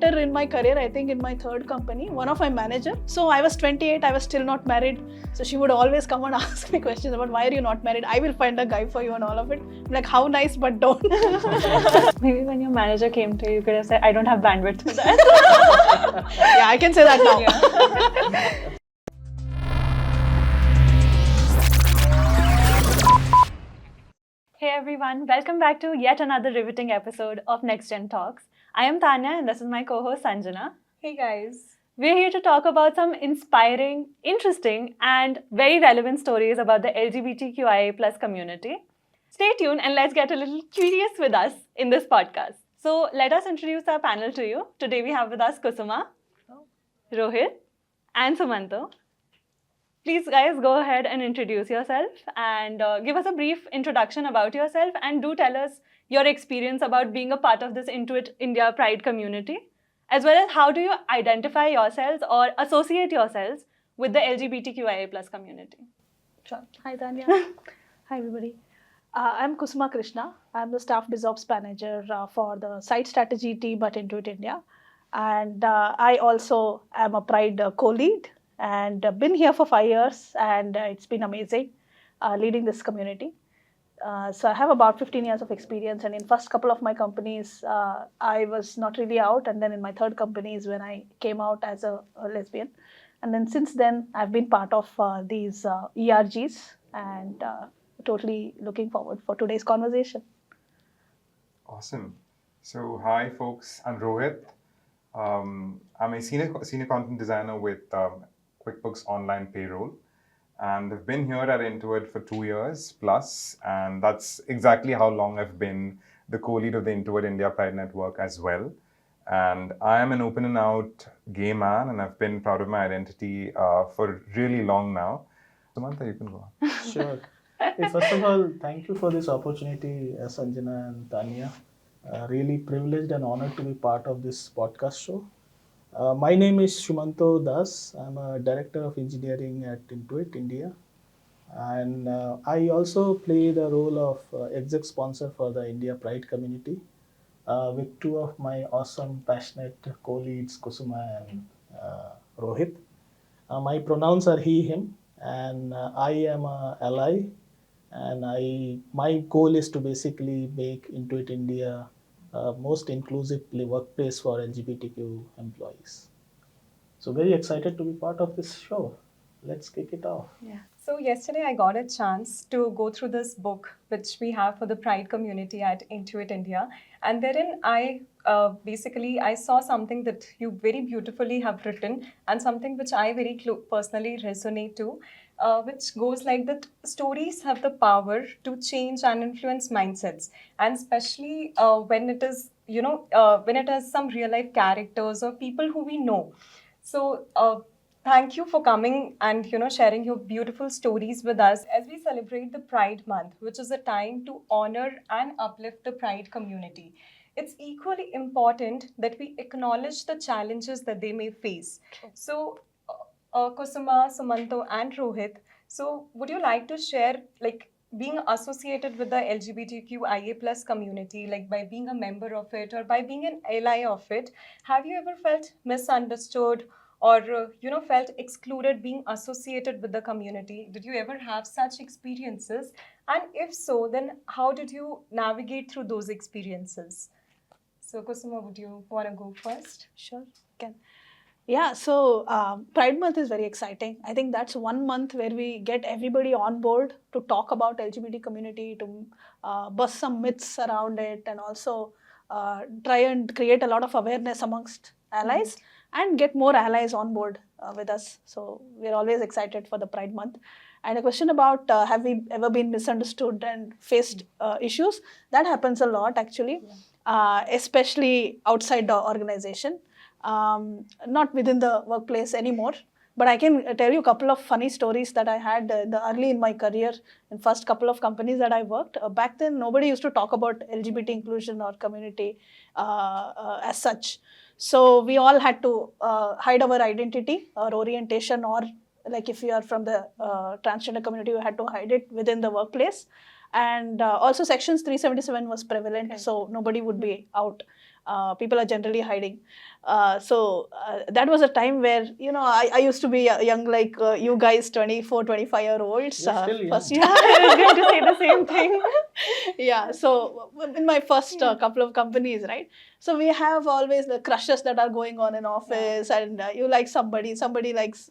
later in my career, I think in my third company, one of my manager, so I was 28, I was still not married. So she would always come and ask me questions about why are you not married? I will find a guy for you and all of it. I'm like, how nice, but don't. Maybe when your manager came to you, you could have said, I don't have bandwidth for that. Yeah, I can say that now. Yeah. Hey everyone, welcome back to yet another riveting episode of NextGen Talks. I am Taniya and this is my co-host Sanjana. Hey guys. We're here to talk about some inspiring, interesting and very relevant stories about the LGBTQIA plus community. Stay tuned and let's get a little curious with us in this podcast. So let us introduce our panel to you. Today we have with us Kusuma, Rohit and Sumanta. Please guys go ahead and introduce yourself and give us a brief introduction about yourself and do tell us your experience about being a part of this Intuit India Pride community, as well as how do you identify yourselves or associate yourselves with the LGBTQIA plus community. Sure. Hi Tanya. Hi everybody. I'm Kusuma Krishna. I'm the staff BizOps manager for the site strategy team at Intuit India. And I also am a Pride co-lead and been here for 5 years and it's been amazing leading this community. So I have about 15 years of experience, and in first couple of my companies, I was not really out, and then in my third company is when I came out as a lesbian. And then since then, I've been part of these ERGs and totally looking forward for today's conversation. Awesome. So hi folks, I'm Rohit. I'm a senior content designer with QuickBooks Online Payroll. And I've been here at Intuit for 2 years plus, and that's exactly how long I've been the co-lead of the Intuit India Pride Network as well. And I am an open and out gay man, and I've been proud of my identity for really long now. Sumanta, you can go on. Sure. Hey, first of all, thank you for this opportunity, Sanjana and Taniya. Really privileged and honored to be part of this podcast show. My name is Sumanta Das. I'm a director of engineering at Intuit India. And I also play the role of exec sponsor for the India Pride community with two of my awesome, passionate co-leads, Kusuma and Rohit. My pronouns are he, him, and I am an ally. And my goal is to basically make Intuit India most inclusive workplace for LGBTQ employees. So very excited to be part of this show. Let's kick it off. Yeah. So yesterday I got a chance to go through this book which we have for the Pride community at Intuit India, and therein I saw something that you very beautifully have written and something which I very personally resonate to. Which goes like that: stories have the power to change and influence mindsets, and especially when it is, when it has some real life characters or people who we know. So thank you for coming and sharing your beautiful stories with us as we celebrate the Pride Month, which is a time to honor and uplift the Pride community. It's equally important that we acknowledge the challenges that they may face. So Kusuma, Sumanta and Rohit, so would you like to share, like, being associated with the LGBTQIA plus community, like by being a member of it or by being an ally of it, have you ever felt misunderstood or felt excluded being associated with the community? Did you ever have such experiences? And if so, then how did you navigate through those experiences? So Kusuma, would you want to go first? Sure, can. Yeah, so Pride Month is very exciting. I think that's 1 month where we get everybody on board to talk about LGBT community, to bust some myths around it, and also try and create a lot of awareness amongst allies and get more allies on board with us. So we're always excited for the Pride Month. And a question about have we ever been misunderstood and faced issues? That happens a lot actually, especially outside the organization. Not within the workplace anymore, but I can tell you a couple of funny stories that I had early in my career in first couple of companies that I worked. Back then, nobody used to talk about LGBT inclusion or community as such. So we all had to hide our identity or orientation, or like if you are from the transgender community, you had to hide it within the workplace. And also Sections 377 was prevalent, so nobody would be out. People are generally hiding. That was a time where, I used to be young like you guys, 24, 25-year-olds. You're still young. First Yeah, I was going to say the same thing. yeah, so in my first couple of companies, right? So we have always the crushes that are going on in office, and you like somebody likes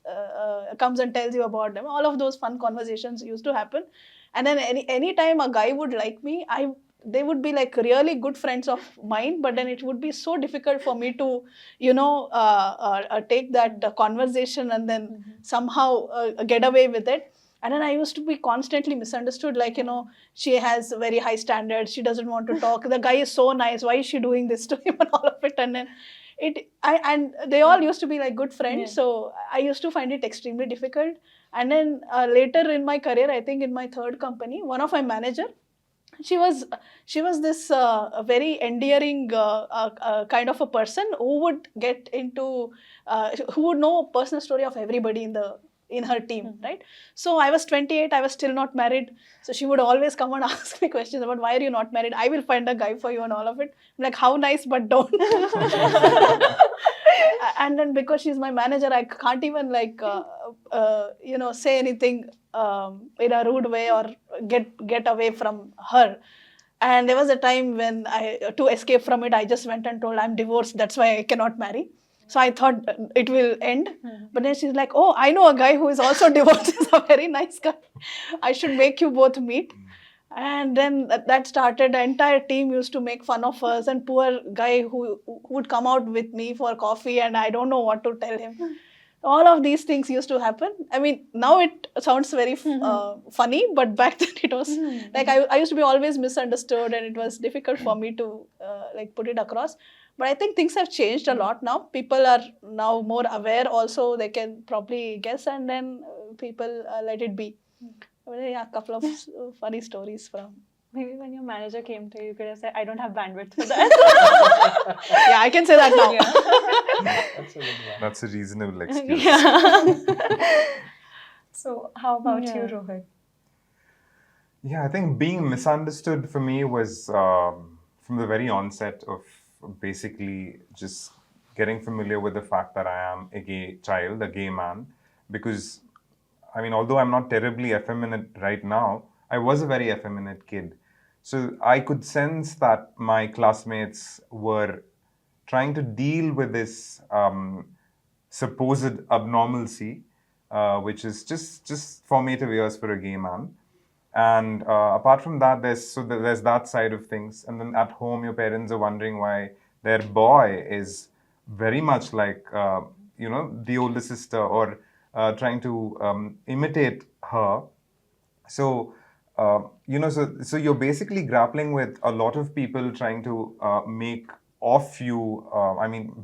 comes and tells you about them. All of those fun conversations used to happen. And then any time a guy would like me, they would be like really good friends of mine, but then it would be so difficult for me to take that conversation and then somehow get away with it. And then I used to be constantly misunderstood, like, she has very high standards, she doesn't want to talk, the guy is so nice, why is she doing this to him, and all of it. And then and they all used to be like good friends. Yeah. So I used to find it extremely difficult. And then later in my career, I think in my third company, one of my manager, she was this a very endearing kind of a person who would get into who would know personal story of everybody in her team, right? So I was 28, I was still not married. So she would always come and ask me questions about, why are you not married? I will find a guy for you, and all of it. I'm like, how nice, but don't. And then because she's my manager, I can't even like say anything in a rude way or get away from her. And there was a time when to escape from it, I just went and told, I'm divorced, that's why I cannot marry. So I thought it will end. But then she's like, oh, I know a guy who is also divorced. He's a very nice guy. I should make you both meet. And then that started. The entire team used to make fun of us, and poor guy who would come out with me for coffee, and I don't know what to tell him. All of these things used to happen. I mean, now it sounds very funny, but back then it was like I used to be always misunderstood, and it was difficult for me to like put it across. But I think things have changed a lot now. People are now more aware also. They can probably guess, and then people let it be. But yeah, a couple of funny stories from. Maybe when your manager came to you, you could have said, I don't have bandwidth for that. Yeah, I can say that now. That's a good one. That's a reasonable excuse. Yeah. So, how about Yeah. you, Rohit? Yeah, I think being misunderstood for me was from the very onset of basically just getting familiar with the fact that I am a gay child, a gay man. Because, I mean, although I'm not terribly effeminate right now, I was a very effeminate kid. So I could sense that my classmates were trying to deal with this supposed abnormalcy, which is just formative years for a gay man. And apart from that, there's that side of things. And then at home, your parents are wondering why their boy is very much like, the older sister, or trying to imitate her. So, so you're basically grappling with a lot of people trying to make of you,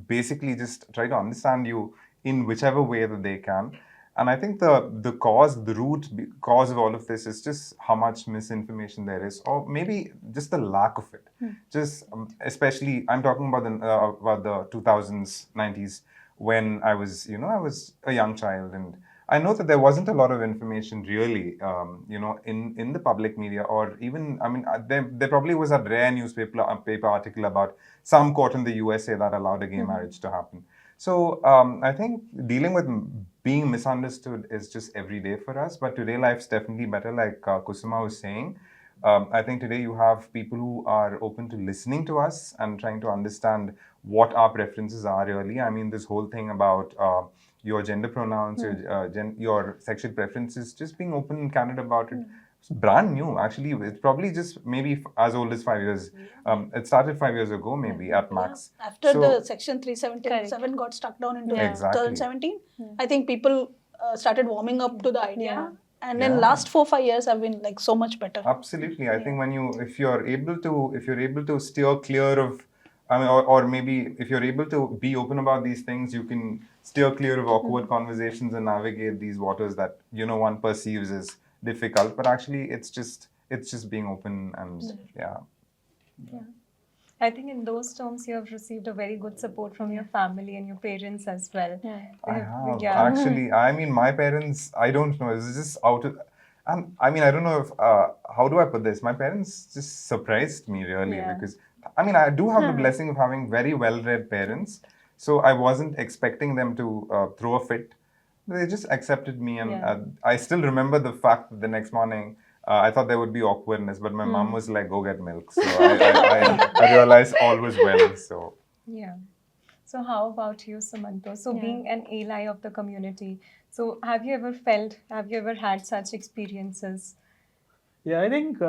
basically just try to understand you in whichever way that they can. And I think the root cause of all of this is just how much misinformation there is, or maybe just the lack of it. Just especially, I'm talking about the 2000s, 90s, when I was a young child, and I know that there wasn't a lot of information really, in the public media, or even, there probably was a rare newspaper paper article about some court in the USA that allowed a gay marriage to happen. So I think dealing with being misunderstood is just every day for us. But today life's definitely better, like Kusuma was saying. I think today you have people who are open to listening to us and trying to understand what our preferences are really. I mean, this whole thing about your gender pronouns, your sexual preferences, just being open and candid about it. It's brand new, actually. It's probably just maybe as old as 5 years. It started 5 years ago, maybe at max. After So- the Section 377 got stuck down into Yeah. Exactly. 2017, I think people started warming up to the idea. Yeah. And then Yeah. last 4-5 years have been like so much better. Absolutely. I think if you're able to steer clear of, or maybe if you're able to be open about these things, you can steer clear of awkward conversations and navigate these waters that one perceives as difficult. But actually, it's just being open and yeah. I think in those terms, you have received a very good support from your family and your parents as well. I have. Yeah. Actually, my parents, I don't know, it's just out of, and I don't know if, how do I put this? My parents just surprised me really, Yeah. because I mean, I do have the Huh. blessing of having very well-read parents, so I wasn't expecting them to throw a fit. They just accepted me, and Yeah. I still remember the fact that the next morning I thought there would be awkwardness, but my mom was like, "Go get milk." So I realized all was well. So Yeah. So how about you, Sumanta? So Yeah. being an ally of the community, so have you ever had such experiences? Yeah, I think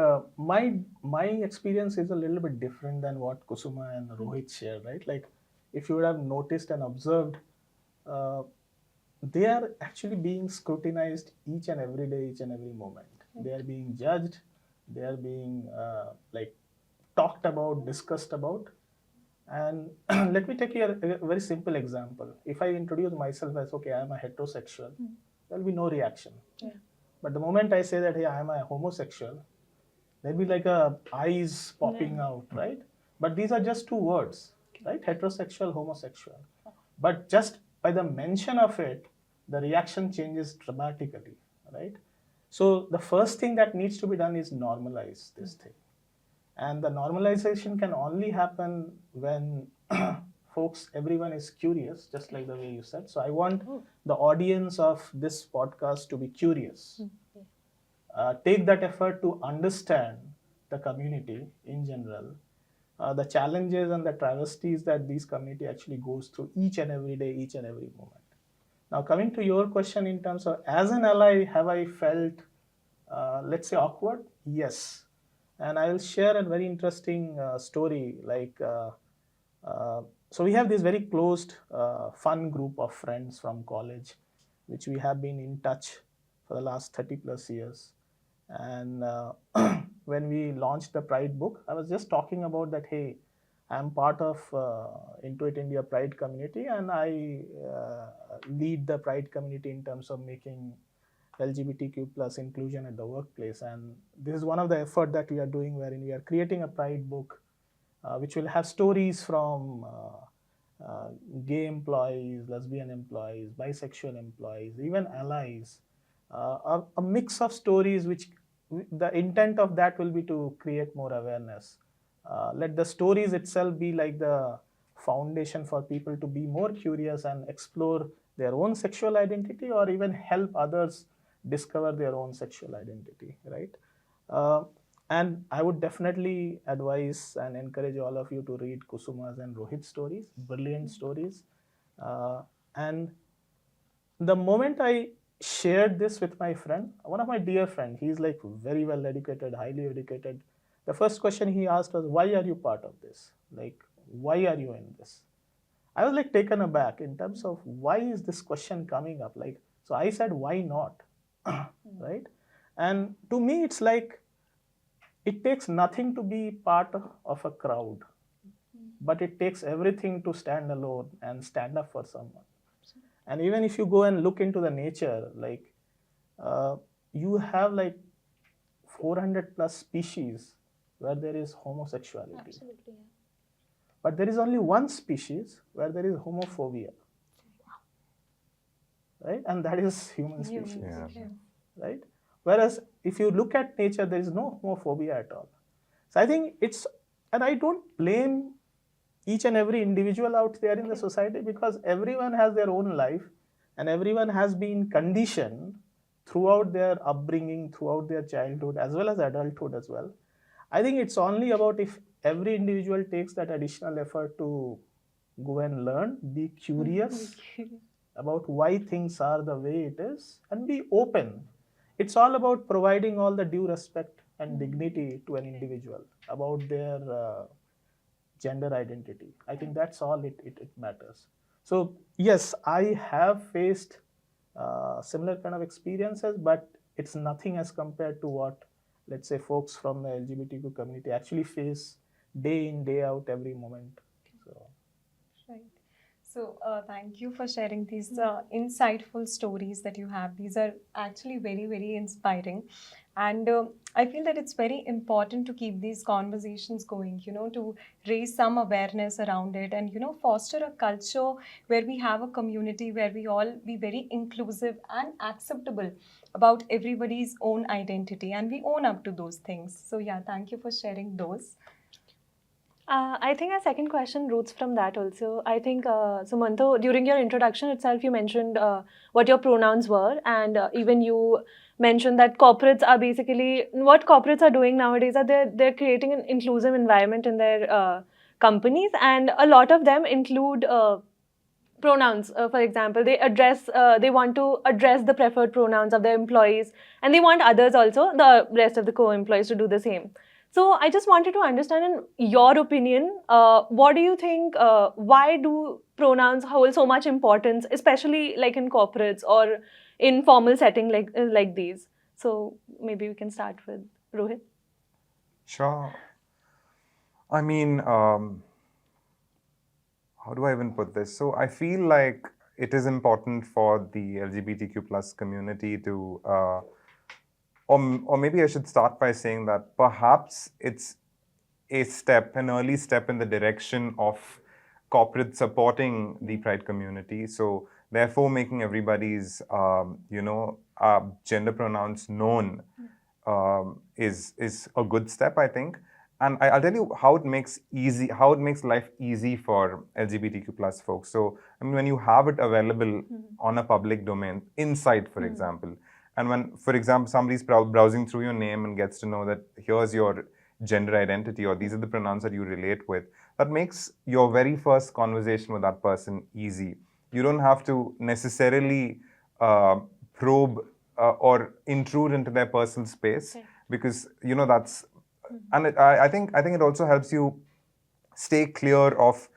my experience is a little bit different than what Kusuma and Rohit shared, right? Like, if you would have noticed and observed, uh, they are actually being scrutinized each and every day, each and every moment. They are being judged. They are being like talked about, discussed about. And let me take you a very simple example. If I introduce myself as, okay, I am a heterosexual, there'll be no reaction. Yeah. But the moment I say that, hey, I am a homosexual, there'll be like a eyes popping out, right? But these are just two words, right? Heterosexual, homosexual. But just by the mention of it, the reaction changes dramatically, right? So the first thing that needs to be done is normalize this thing. And the normalization can only happen when folks, everyone is curious, just like the way you said. So I want the audience of this podcast to be curious. Take that effort to understand the community in general, the challenges and the travesties that this community actually goes through each and every day, each and every moment. Now, coming to your question in terms of as an ally, have I felt, let's say, awkward? Yes. And I will share a very interesting story. So we have this very closed, fun group of friends from college, which we have been in touch for the last 30 plus years. And when we launched the Pride book, I was just talking about that, hey, I'm part of Intuit India Pride community, and I lead the Pride community in terms of making LGBTQ plus inclusion at the workplace. And this is one of the effort that we are doing, wherein we are creating a Pride book, which will have stories from gay employees, lesbian employees, bisexual employees, even allies, a mix of stories which the intent of that will be to create more awareness. Let the stories itself be like the foundation for people to be more curious and explore their own sexual identity, or even help others discover their own sexual identity, right? Uh, and I would definitely advise and encourage all of you to read Kusuma's and Rohit's stories, brilliant stories. And the moment I shared this with my friend, one of my dear friend, he's like very well educated, highly educated. The first question he asked was, "Why are you part of this? Like, why are you in this?" I was like taken aback in terms of why is this question coming up? Like, so I said, "Why not?" Right? And to me, it's like it takes nothing to be part of a crowd, but it takes everything to stand alone and stand up for someone. And even if you go and look into the nature, like you have like 400 plus species where there is homosexuality. Absolutely. Yeah. But there is only one species where there is homophobia, right? And that is human species, yeah. right? Whereas if you look at nature, there is no homophobia at all. So I think it's, and I don't blame each and every individual out there in the society, because everyone has their own life and everyone has been conditioned throughout their upbringing, throughout their childhood, as well as adulthood as well. I think it's only about if every individual takes that additional effort to go and learn, be curious about why things are the way it is, and be open. It's all about providing all the due respect and dignity to an individual about their gender identity. I think that's all it matters. So yes, I have faced similar kind of experiences, but it's nothing as compared to what, let's say, folks from the LGBTQ community actually face day in, day out, every moment. So Right. So, thank you for sharing these insightful stories that you have. These are actually very, very inspiring. And I feel that it's very important to keep these conversations going, to raise some awareness around it and, foster a culture where we have a community where we all be very inclusive and acceptable about everybody's own identity, and we own up to those things. So, yeah, thank you for sharing those. I think our second question roots from that also. I think, Sumanta, during your introduction itself, you mentioned what your pronouns were, and even you mentioned that corporates are basically what corporates are doing nowadays are they're creating an inclusive environment in their companies, and a lot of them include pronouns. For example, they want to address the preferred pronouns of their employees, and they want others also, the rest of the co-employees, to do the same. So I just wanted to understand, in your opinion, what do you think? Why do pronouns hold so much importance, especially like in corporates or in formal setting like these? So maybe we can start with Rohit. Sure. I mean, how do I even put this? So I feel like it is important for the LGBTQ plus community to, or maybe I should start by saying that perhaps it's an early step in the direction of corporate supporting the Pride community. So therefore, making everybody's, gender pronouns known is a good step, I think. And I'll tell you how it makes life easy for LGBTQ plus folks. So I mean, when you have it available on a public domain, inside, for example, and when, for example, somebody's browsing through your name and gets to know that here's your gender identity or these are the pronouns that you relate with, that makes your very first conversation with that person easy. You don't have to necessarily probe or intrude into their personal space, because that's. And I think it also helps you stay clear of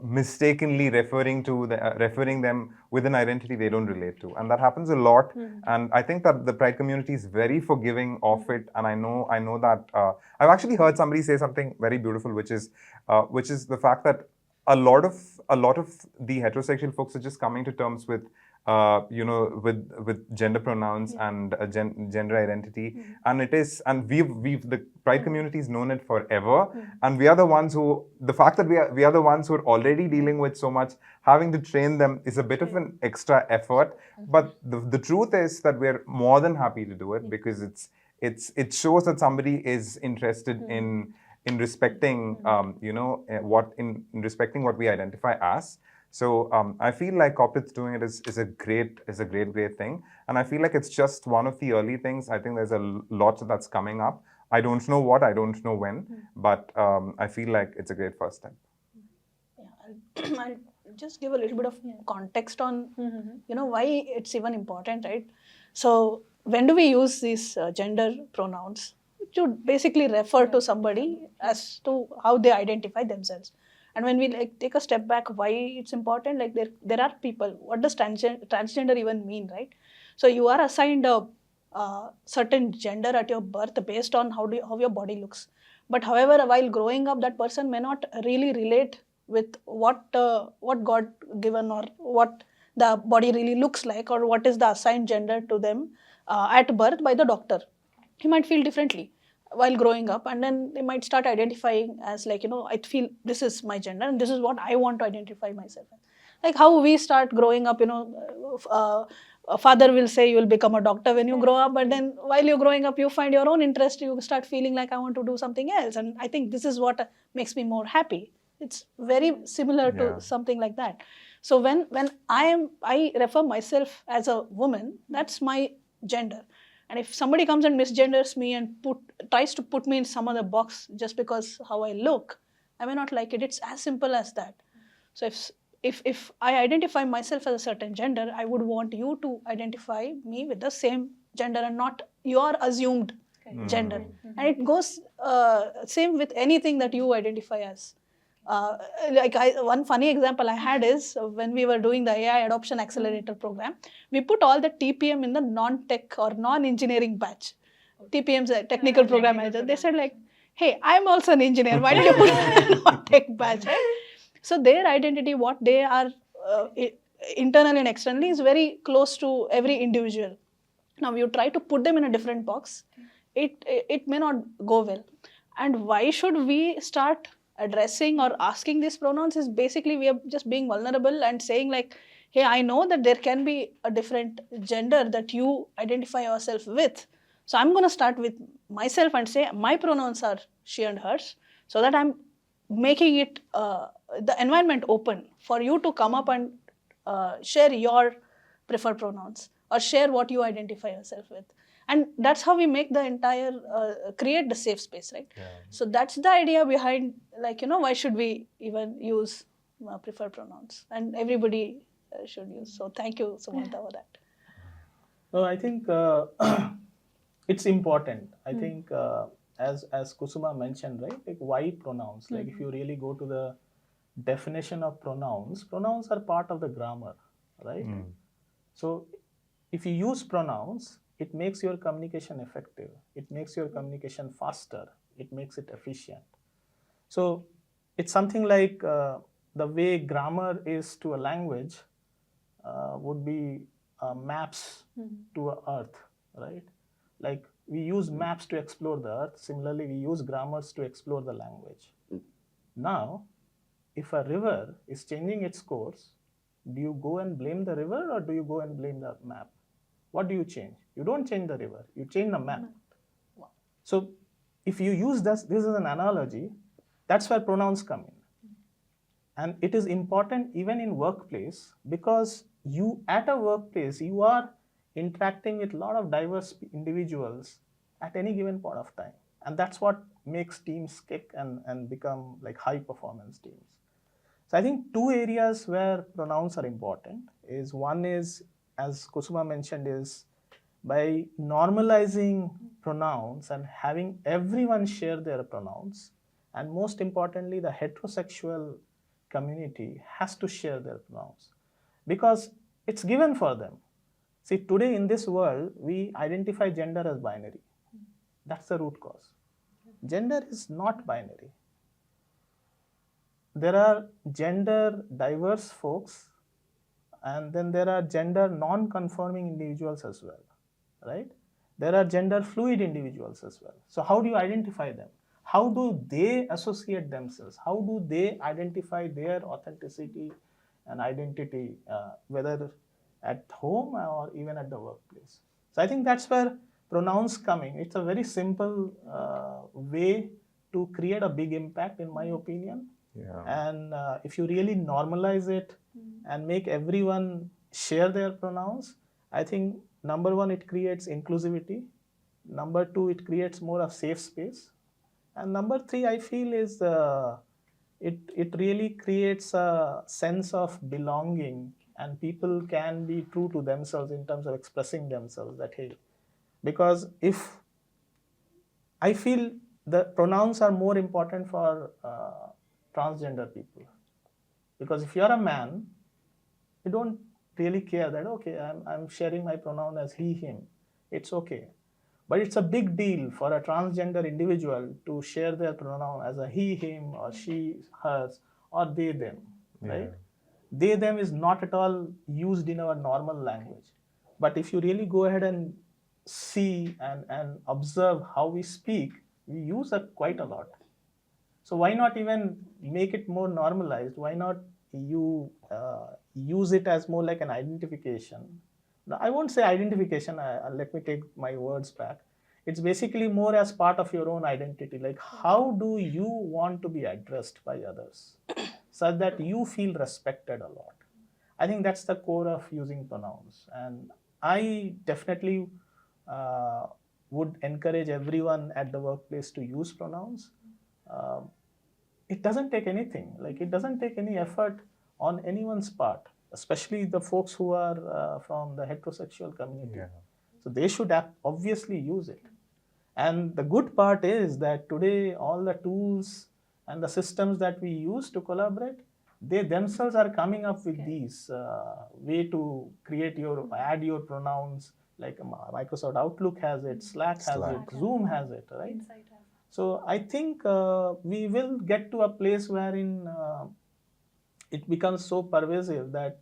mistakenly referring them with an identity they don't relate to, and that happens a lot. And I think that the Pride community is very forgiving of it. And I know that I've actually heard somebody say something very beautiful, which is the fact that a lot of the heterosexual folks are just coming to terms with with gender pronouns and gender identity, and we've the Pride community has known it forever, and we are the ones who, the fact that we are the ones who are already dealing with so much, having to train them is a bit of an extra effort. But the truth is that we're more than happy to do it, because it shows that somebody is interested in respecting in respecting what we identify as. So I feel like corporates doing it is a great thing, and I feel like it's just one of the early things. I think there's a lot that's coming up. I don't know what, I don't know when, but I feel like it's a great first step. Yeah, I'll just give a little bit of context on why it's even important, right? So when do we use these gender pronouns? To basically refer to somebody as to how they identify themselves. And when we take a step back, why it's important, there are people. What does transgender even mean, right? So you are assigned a certain gender at your birth based on how your body looks. But however, while growing up, that person may not really relate with what God given or what the body really looks like, or what is the assigned gender to them at birth by the doctor. He might feel differently while growing up, and then they might start identifying as I feel this is my gender and this is what I want to identify myself as. Like how we start growing up, a father will say you will become a doctor when you grow up, but then while you're growing up, you find your own interest, you start feeling like I want to do something else, and I think this is what makes me more happy. It's very similar to something like that. So when I refer myself as a woman, that's my gender. And if somebody comes and misgenders me and tries to put me in some other box just because how I look, I may not like it. It's as simple as that. So if I identify myself as a certain gender, I would want you to identify me with the same gender and not your assumed gender. And it goes same with anything that you identify as. One funny example I had is when we were doing the AI Adoption Accelerator program, we put all the TPM in the non-tech or non-engineering batch. TPM's a technical program manager. They said hey, I'm also an engineer. Why did you put me in a non-tech batch, right? So their identity, what they are internally and externally, is very close to every individual. Now you try to put them in a different box, it may not go well. And why should we start addressing or asking these pronouns is basically we are just being vulnerable and saying hey, I know that there can be a different gender that you identify yourself with. So I'm going to start with myself and say my pronouns are she and hers, so that I'm making it the environment open for you to come up and share your preferred pronouns or share what you identify yourself with. And that's how we make the entire create the safe space, right? Yeah. So that's the idea behind, like, why should we even use preferred pronouns, and everybody should use. So thank you, Sumanta, for that. No, I think it's important. I think as Kusuma mentioned, right? Like why pronouns? Like if you really go to the definition of pronouns, pronouns are part of the grammar, right? So if you use pronouns, it makes your communication effective. It makes your communication faster. It makes it efficient. So it's something like the way grammar is to a language would be maps to a earth, right? Like we use maps to explore the earth. Similarly, we use grammars to explore the language. Now, if a river is changing its course, do you go and blame the river or do you go and blame the map? What do you change? You don't change the river, you change the map. So if you use this is an analogy, that's where pronouns come in. And it is important even in workplace, because you at a workplace, you are interacting with a lot of diverse individuals at any given point of time. And that's what makes teams kick and become like high performance teams. So I think two areas where pronouns are important is, one is, as Kusuma mentioned, is by normalizing pronouns and having everyone share their pronouns. And most importantly, the heterosexual community has to share their pronouns because it's given for them. See, today in this world, we identify gender as binary. That's the root cause. Gender is not binary. There are gender diverse folks, and then there are gender non-conforming individuals as well, right? There are gender fluid individuals as well. So how do you identify them? How do they associate themselves? How do they identify their authenticity and identity, whether at home or even at the workplace? So I think that's where pronouns coming. It's a very simple way to create a big impact, in my opinion. Yeah. And if you really normalize it and make everyone share their pronouns, I think number one, it creates inclusivity. Number two, it creates more of safe space. And number three, I feel is it really creates a sense of belonging, and people can be true to themselves in terms of expressing themselves that, hey, because if I feel the pronouns are more important for transgender people, because if you're a man, you don't really care that, okay, I'm sharing my pronoun as he, him. It's okay. But it's a big deal for a transgender individual to share their pronoun as a he, him, or she, hers, or they, them, right? They, them is not at all used in our normal language. But if you really go ahead and see and observe how we speak, we use it quite a lot. So why not even make it more normalized? Why not you use it as more like an identification? Now, I won't say identification, let me take my words back. It's basically more as part of your own identity. Like, how do you want to be addressed by others such that you feel respected a lot? I think that's the core of using pronouns. And I definitely would encourage everyone at the workplace to use pronouns. It doesn't take anything. Like, it doesn't take any effort on anyone's part, especially the folks who are from the heterosexual community. So they should obviously use it. And the good part is that today all the tools and the systems that we use to collaborate, they themselves are coming up with these way to create add your pronouns. Like Microsoft Outlook has it, Slack has it, Zoom has it, right? So I think we will get to a place wherein it becomes so pervasive that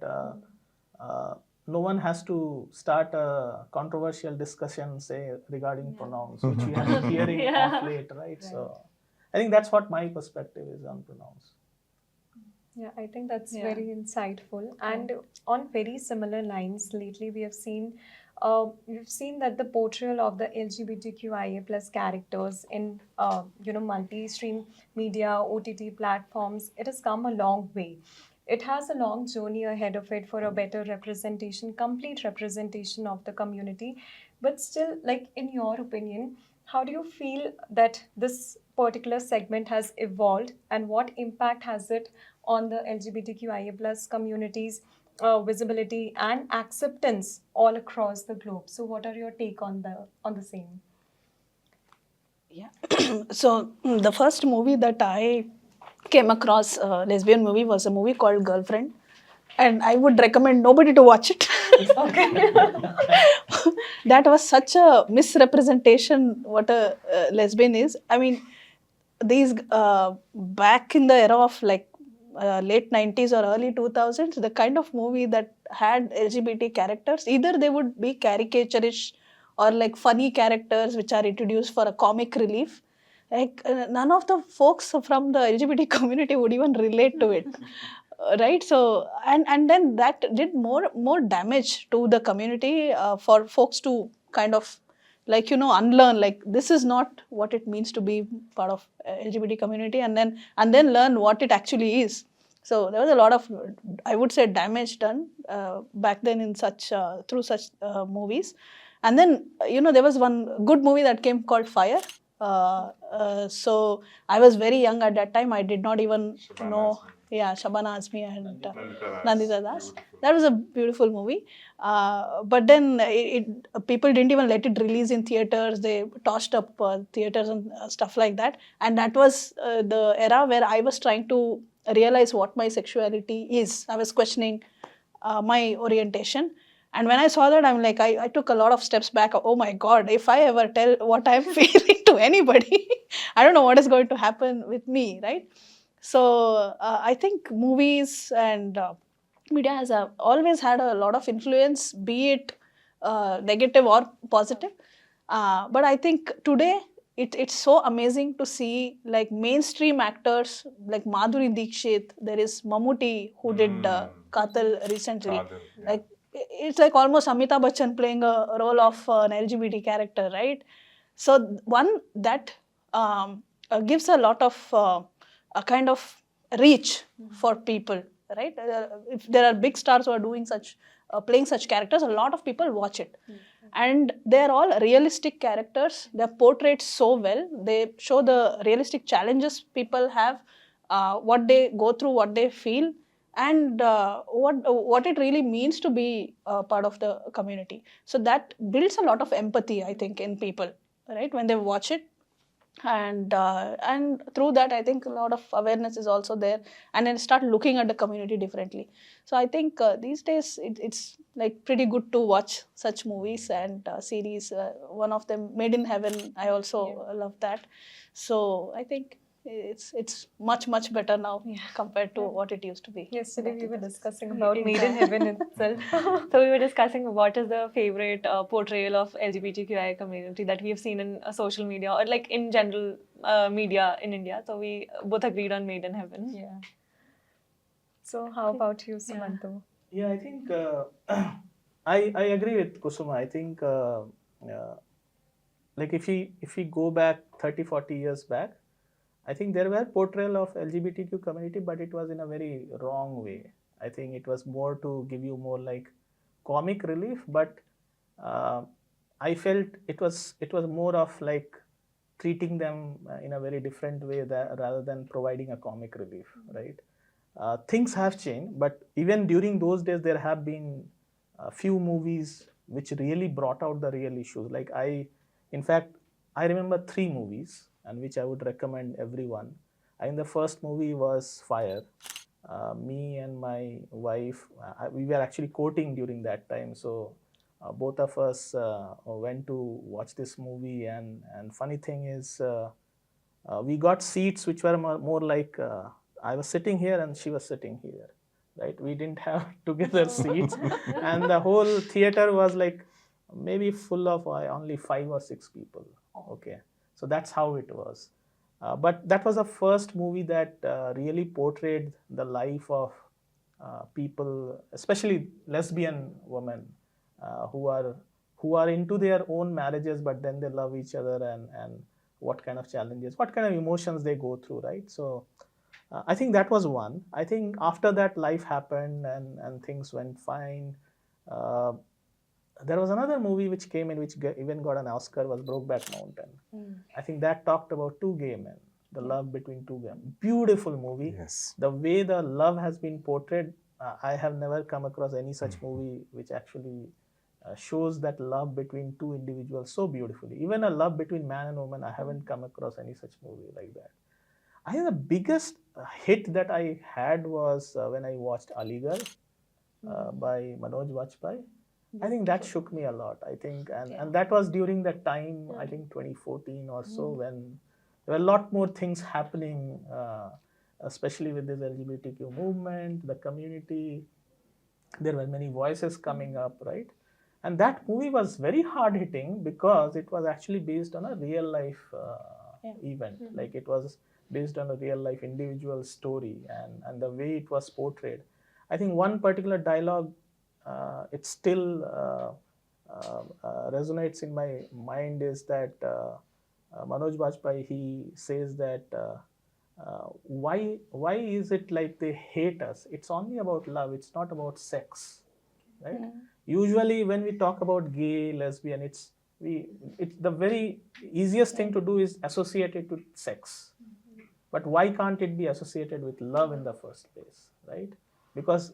no one has to start a controversial discussion, say, regarding pronouns, which we have been hearing off late, right? So I think that's what my perspective is on pronouns. Yeah, I think that's very insightful. And on very similar lines, lately we have seen We've seen that the portrayal of the LGBTQIA plus characters in multi-stream media, OTT platforms, it has come a long way. It has a long journey ahead of it for a better representation, complete representation of the community. But still, like in your opinion, how do you feel that this particular segment has evolved, and what impact has it on the LGBTQIA plus community's visibility and acceptance all across the globe? So, what are your take on the same? Yeah. So the first movie that I came across, lesbian movie, was a movie called Girlfriend, and I would recommend nobody to watch it. Okay. That was such a misrepresentation what a lesbian is. I mean, these back in the era of like late 90s or early 2000s, the kind of movie that had LGBT characters, either they would be caricaturish or like funny characters which are introduced for a comic relief. Like none of the folks from the LGBT community would even relate to it. Right, so and then that did more damage to the community, for folks to kind of like unlearn, like this is not what it means to be part of LGBT community, and then learn what it actually is. So there was a lot of, I would say, damage done back then in such through such movies. And then there was one good movie that came called Fire. So I was very young at that time. I did not even Shabana know. Azmi. Yeah, Shabana Azmi and Nandita Das. Nandita Das. Beautiful. That was a beautiful movie. But then people didn't even let it release in theaters. They tossed up theaters and stuff like that. And that was the era where I was trying to realize what my sexuality is. I was questioning my orientation. And when I saw that, I'm like, I took a lot of steps back. Oh my God, if I ever tell what I'm feeling to anybody, I don't know what is going to happen with me, right? So I think movies and media has always had a lot of influence, be it negative or positive. But I think today it's so amazing to see like mainstream actors like Madhuri Dixit. There is Mammootty who did Katal recently. Kadal, yeah. Like it's like almost Amitabh Bachchan playing a role of an LGBT character, right? So one that gives a lot of a kind of reach for people, right? If there are big stars who are doing such playing such characters, a lot of people watch it. And they're all realistic characters. They're portrayed so well. They show the realistic challenges people have, what they go through, what they feel, and what it really means to be part of the community. So that builds a lot of empathy, I think, in people, right, when they watch it. And through that, I think a lot of awareness is also there, and then start looking at the community differently. So I think these days it's like pretty good to watch such movies and series. One of them, Made in Heaven, I also love that. So I think it's much better now compared to what it used to be. Yesterday we were discussing about Made in Heaven itself. So we were discussing what is the favorite portrayal of LGBTQIA community that we have seen in social media or like in general media in India. So we both agreed on Made in Heaven. Yeah. So how about you, Sumanta? Yeah, I think I agree with Kusuma. I think like if we go back 30-40 years back, I think there were portrayal of LGBTQ community, but it was in a very wrong way. I think it was more to give you more like comic relief, but I felt it was more of like treating them in a very different way rather than providing a comic relief, right? Things have changed, but even during those days, there have been a few movies which really brought out the real issues. Like in fact, I remember 3 movies and which I would recommend everyone. And the first movie was Fire. Me and my wife, we were actually courting during that time. So both of us went to watch this movie. And funny thing is, we got seats which were more like I was sitting here and she was sitting here, right? We didn't have together seats. And the whole theater was like maybe full of only 5 or 6 people. Okay. So that's how it was. But that was the first movie that really portrayed the life of people, especially lesbian women who are who are into their own marriages, but then they love each other, and what kind of challenges, what kind of emotions they go through, right? So I think that was one. I think after that, life happened, and things went fine. Uh, there was another movie which came in, which even got an Oscar, was Brokeback Mountain. I think that talked about two gay men, the love between two gay men. Beautiful movie. Yes. The way the love has been portrayed, I have never come across any such movie which actually shows that love between two individuals so beautifully. Even a love between man and woman, I haven't come across any such movie like that. I think the biggest hit that I had was when I watched Aligarh by Manoj Vajpayee. I think that shook me a lot. I think, and that was during that time, I think 2014 or so, when there were a lot more things happening, especially with this LGBTQ movement, the community. There were many voices coming up, right? And that movie was very hard hitting because it was actually based on a real life event. Like it was based on a real life individual story, and the way it was portrayed. I think one particular dialogue, it still resonates in my mind, is that Manoj Vajpayee, he says that why is it like they hate us? It's only about love. It's not about sex, right? Usually when we talk about gay, lesbian, it's the very easiest thing to do is associate it with sex. But why can't it be associated with love in the first place, right? Because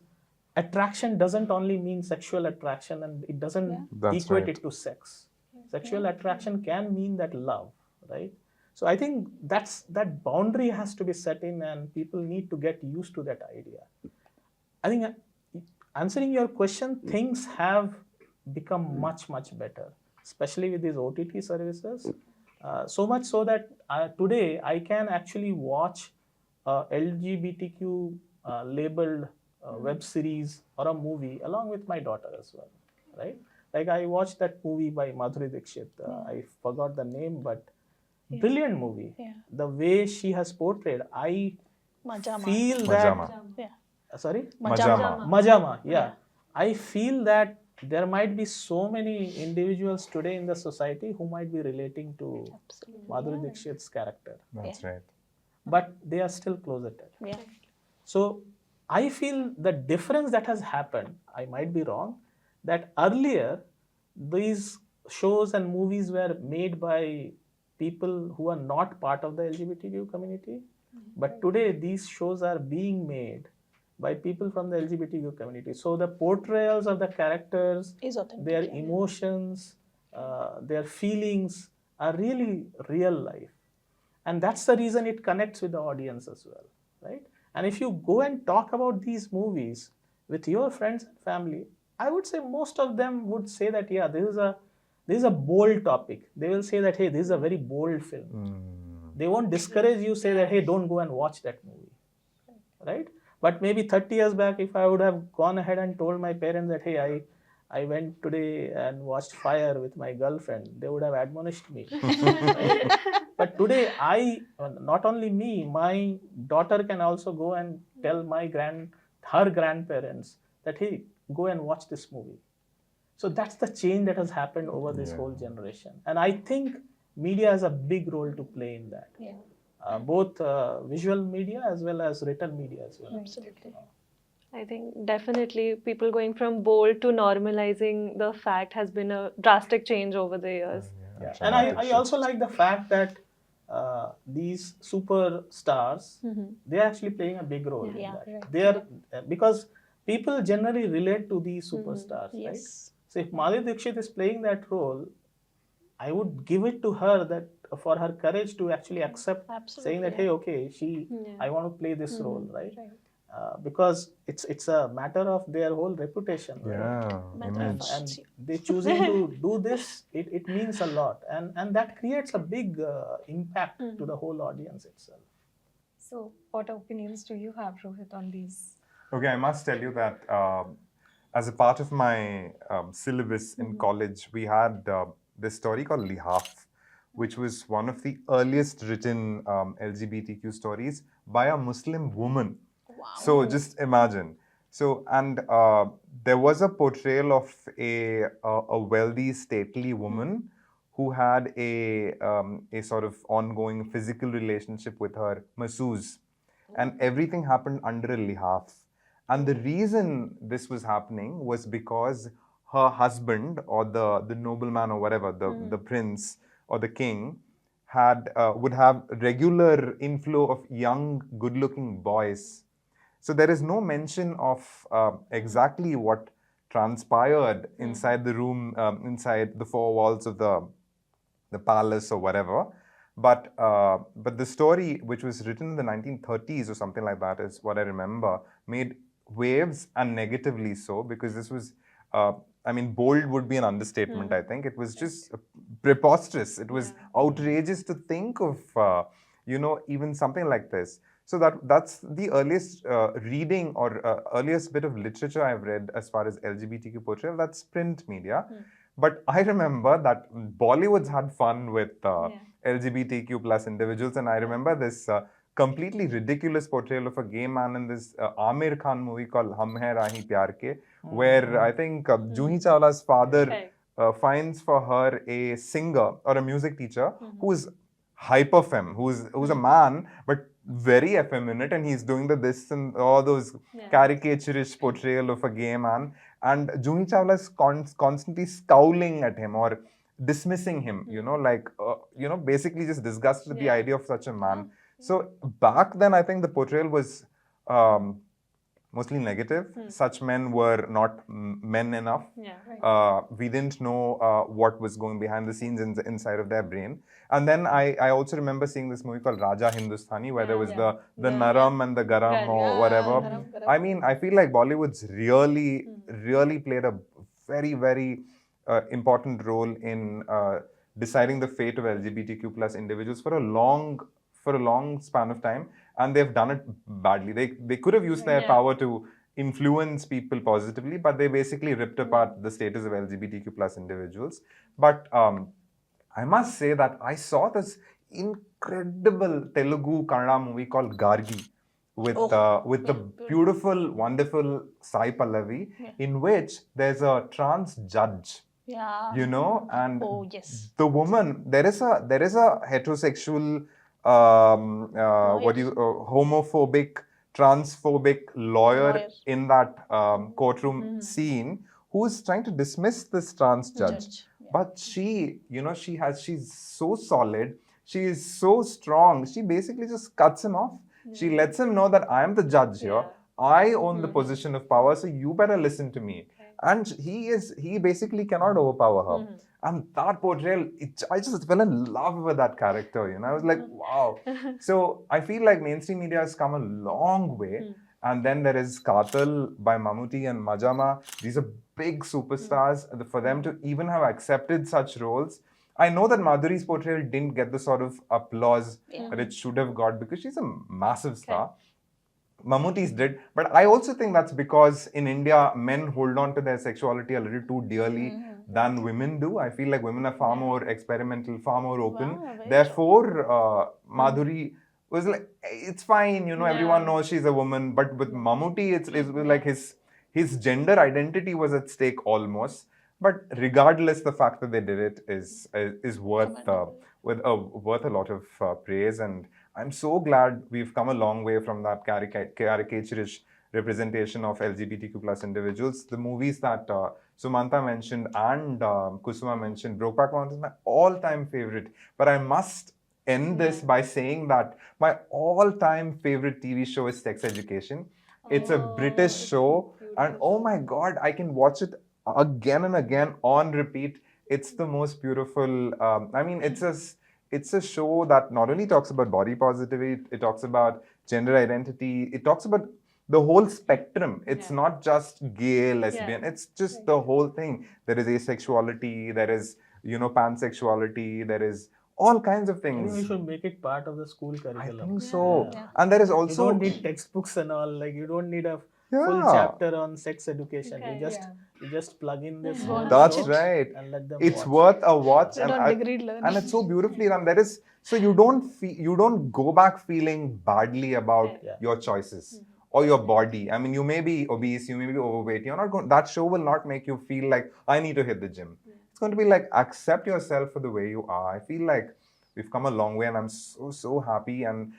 attraction doesn't only mean sexual attraction, and it doesn't equate it to sex. Sexual attraction can mean that love, right? So I think that boundary has to be set in, and people need to get used to that idea. I think answering your question, things have become much, much better, especially with these OTT services. So much so that today I can actually watch LGBTQ labeled web series or a movie along with my daughter as well, right? Like I watched that movie by Madhuri Dixit. I forgot the name, but brilliant movie. The way she has portrayed, I feel that. Majama. Sorry? Majama. Majama, yeah. I feel that there might be so many individuals today in the society who might be relating to Madhuri Dixit's character. That's right. But they are still closeted. Yeah. So I feel the difference that has happened, I might be wrong, that earlier these shows and movies were made by people who are not part of the LGBTQ community. But today these shows are being made by people from the LGBTQ community. So the portrayals of the characters, Is authentic. their emotions, their feelings are really real life. And that's the reason it connects with the audience as well, right? And if you go and talk about these movies with your friends and family, I would say most of them would say that, yeah, this is a bold topic. They will say that, hey, this is a very bold film. They won't discourage you, say that, hey, don't go and watch that movie, right? But maybe 30 years back, if I would have gone ahead and told my parents that, hey, I went today and watched Fire with my girlfriend, they would have admonished me. Right? But today, not only me, my daughter can also go and tell her grandparents that, hey, go and watch this movie. So that's the change that has happened over this whole generation. And I think media has a big role to play in that. Yeah. Both visual media as well as written media as well. Absolutely. I think definitely people going from bold to normalizing the fact has been a drastic change over the years. Yeah. And I also like the fact that these superstars, they're actually playing a big role in that. Right. They are because people generally relate to these superstars, right? Yes. So if Madhuri Dixit is playing that role, I would give it to her that for her courage to actually accept saying that, hey, okay, I want to play this role, right? Because it's a matter of their whole reputation. Yeah, image. And they choosing to do this, it means a lot. And that creates a big impact to the whole audience itself. So, what opinions do you have, Rohit, on these? Okay, I must tell you that as a part of my syllabus in college, we had this story called Lihaf, which was one of the earliest written LGBTQ stories by a Muslim woman. Wow. So just imagine, So, and there was a portrayal of a wealthy, stately woman who had a sort of ongoing physical relationship with her masseuse, and everything happened under a lihaf. And the reason this was happening was because her husband, or the nobleman, or whatever, the prince or the king, would have regular inflow of young, good-looking boys. So there is no mention of exactly what transpired inside the room, inside the four walls of the palace or whatever. But the story, which was written in the 1930s or something like that, is what I remember, made waves, and negatively so, because this was, I mean, bold would be an understatement, I think. It was just preposterous. It was outrageous to think of, even something like this. So that's the earliest reading or earliest bit of literature I've read as far as LGBTQ portrayal. That's print media. But I remember that Bollywood's had fun with LGBTQ plus individuals, and I remember this completely ridiculous portrayal of a gay man in this Amir Khan movie called Hum Hai Rahi Pyar Ke, where I think Juhi Chawla's father finds for her a singer or a music teacher who's hyperfem, who's a man but very effeminate, and he's doing this and all those caricaturish portrayal of a gay man, and Juhi Chawla is constantly scowling at him or dismissing him, basically just disgusted at the idea of such a man. So back then, I think the portrayal was mostly negative. Such men were not men enough. We didn't know what was going behind the scenes inside of their brain. And then I also remember seeing this movie called Raja Hindustani, where there was the Naram and the Garam or whatever. Garam. I mean, I feel like Bollywood's really played a very, very important role in deciding the fate of LGBTQ plus individuals for a long span of time, and they've done it badly. They could have used their power to influence people positively, but they basically ripped apart the status of LGBTQ plus individuals. But I must say that I saw this incredible Telugu Kannada movie called Gargi with the beautiful, wonderful Sai Pallavi, in which there's a trans judge. And the woman, there is a heterosexual homophobic, transphobic lawyer in that courtroom scene who's trying to dismiss this trans judge. But she's so solid, she is so strong, she basically just cuts him off. She lets him know that I am the judge here, I own the position of power, so you better listen to me. And he basically cannot overpower her. And that portrayal, I just fell in love with that character, I was like, wow. So I feel like mainstream media has come a long way. And then there is Katal by Mammootty and Majama. These are big superstars. For them to even have accepted such roles, I know that Madhuri's portrayal didn't get the sort of applause that it should have got, because she's a massive star. Mammootty's did, but I also think that's because in India, men hold on to their sexuality a little too dearly than women do. I feel like women are far more experimental, far more open. Therefore, Madhuri was like, it's fine, everyone knows she's a woman. But with Mammootty, it's like his gender identity was at stake almost. But regardless, the fact that they did it is worth worth a lot of praise, and I'm so glad we've come a long way from that caricaturish representation of LGBTQ plus individuals. The movies that Sumanta mentioned and Kusuma mentioned, Brokeback Mountain is my all-time favorite. But I must end this by saying that my all-time favorite TV show is Sex Education. It's a British show, and oh my God, I can watch it again and again on repeat. It's the most beautiful. It's a show that not only talks about body positivity, it talks about gender identity, it talks about the whole spectrum. It's not just gay, lesbian, it's just the whole thing. There is asexuality, there is, pansexuality, there is all kinds of I think things. we should make it part of the school curriculum. I think so. And there is also... You don't need textbooks and all, like you don't need a full chapter on sex education. You just plug in this That's show right. and let them it's watch. worth a watch, and it's so beautifully done. There is, so you don't go back feeling badly about your choices. or your body. I mean, you may be obese, you may be overweight. You're not going. That show will not make you feel like I need to hit the gym. It's going to be like accept yourself for the way you are. I feel like we've come a long way, and I'm so happy. And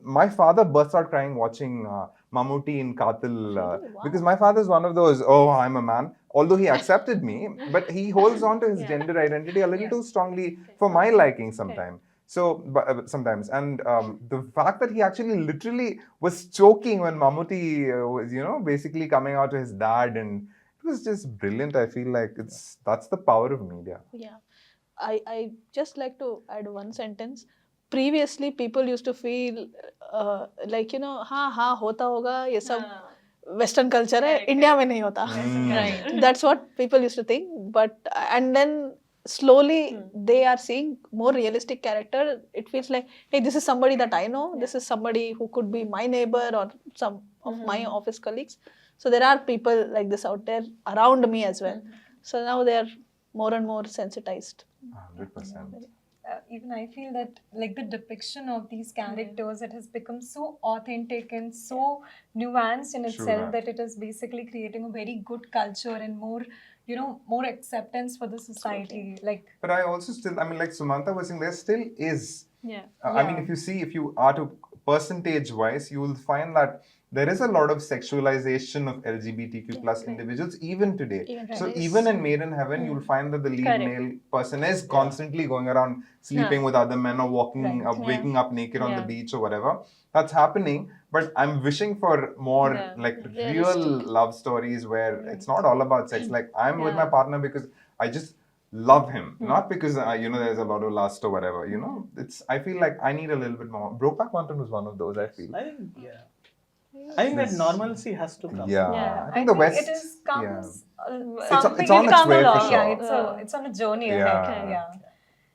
my father burst out crying watching Mammootty in Katil because my father is one of those. Oh, I'm a man. Although he accepted me, but he holds on to his gender identity a little too strongly for my liking sometimes. So sometimes, and the fact that he actually literally was choking when Mammootty was, basically coming out to his dad, and it was just brilliant. I feel like that's the power of media. Yeah. I just like to add one sentence. Previously, people used to feel like, हाँ होता होगा ये सब Western culture है, India में नहीं होता. Right. That's what people used to think. But and then slowly they are seeing more realistic character. It feels like, hey, this is somebody that I know. This is somebody who could be my neighbor or some of my office colleagues. So there are people like this out there around me as well. So now they are more and more sensitized. 100%. Even I feel that like the depiction of these characters, it has become so authentic and so nuanced in True itself that. that it is basically creating a very good culture and more, more acceptance for the society. Like, But I also still, I mean, like Sumanta was saying, there still is. Yeah. I mean, if you are to percentage-wise, you will find that there is a lot of sexualization of LGBTQ plus individuals even today. Even So today. even in Made in Heaven, you'll find that the lead Correct. male person is constantly going around sleeping with other men or walking, waking up naked on the beach or whatever. That's happening. But I'm wishing for more like real love stories where it's not all about sex. Like I'm with my partner because I just love him, not because there's a lot of lust or whatever. I feel like I need a little bit more. Brokeback Mountain was one of those. I feel. I think that normalcy has to come. Yeah, I think the West. it is comes It's something on its come way for along. sure. Yeah, it's on a journey Yeah. ahead. Yeah.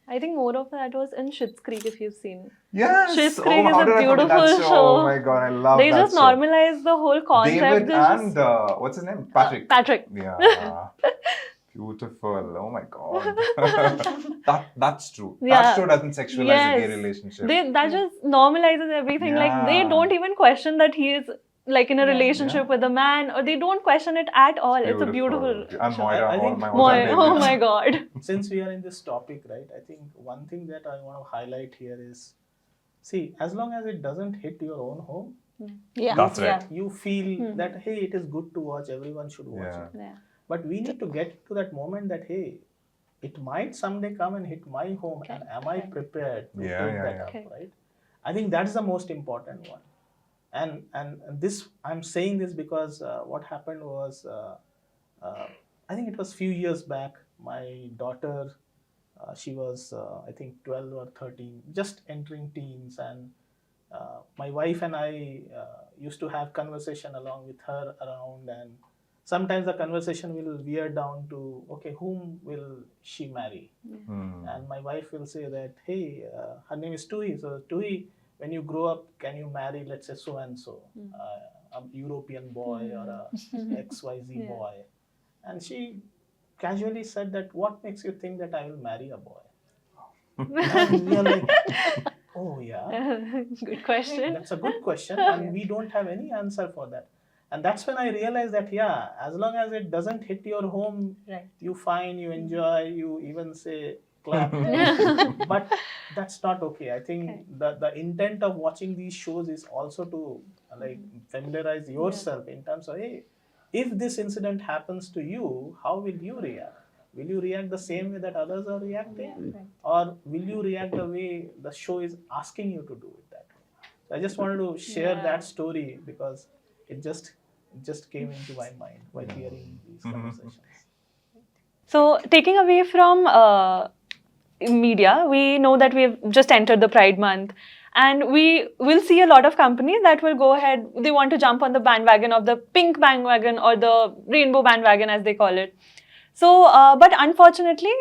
I think more of that was in Schitt's Creek, if you've seen. Yes. Schitt's Creek is how a did I forget that beautiful show. Oh my god, I love They that just show. normalize the whole concept. David They and just, what's his name? Patrick. Patrick. Yeah. Beautiful. Oh my god. That's true. Yeah. That show doesn't sexualize a gay relationship. That just normalizes everything. Like they don't even question that he is like in a relationship with a man, or they don't question it at all. It's a beautiful. And Moira, I think my Moira, all-time oh favorites. my god. Since we are in this topic, right, I think one thing that I want to highlight here is, see, as long as it doesn't hit your own home, Yeah. That's right. you feel that, hey, it is good to watch, everyone should watch Yeah. it. Yeah. But we need to get to that moment that, hey, it might someday come and hit my home, and am I prepared to Yeah, take yeah, that yeah. up, right? I think that's the most important one. And this, I'm saying this because what happened was, I think it was few years back, my daughter, she was, I think 12 or 13, just entering teens, and my wife and I used to have conversation along with her around, and sometimes the conversation will veer down to, okay, whom will she marry? And my wife will say that, hey, her name is Tui. So Tui, when you grow up, can you marry, let's say, so and so, a European boy or a XYZ boy? And she casually said that, what makes you think that I will marry a boy? And we are like, oh yeah, Good question. that's a good question, and we don't have any answer for that. And that's when I realized that, yeah, as long as it doesn't hit your home, you find, you enjoy, you even say clap. But that's not okay. I think the intent of watching these shows is also to like familiarize yourself in terms of, hey, if this incident happens to you, how will you react? Will you react the same way that others are reacting? Or will you react the way the show is asking you to do it that way? So I just wanted to share that story because it just came into my mind while hearing these conversations. So, taking away from media, we know that we've just entered the Pride Month, and we will see a lot of companies that will go ahead, they want to jump on the bandwagon of the pink bandwagon or the rainbow bandwagon, as they call it. So, but unfortunately,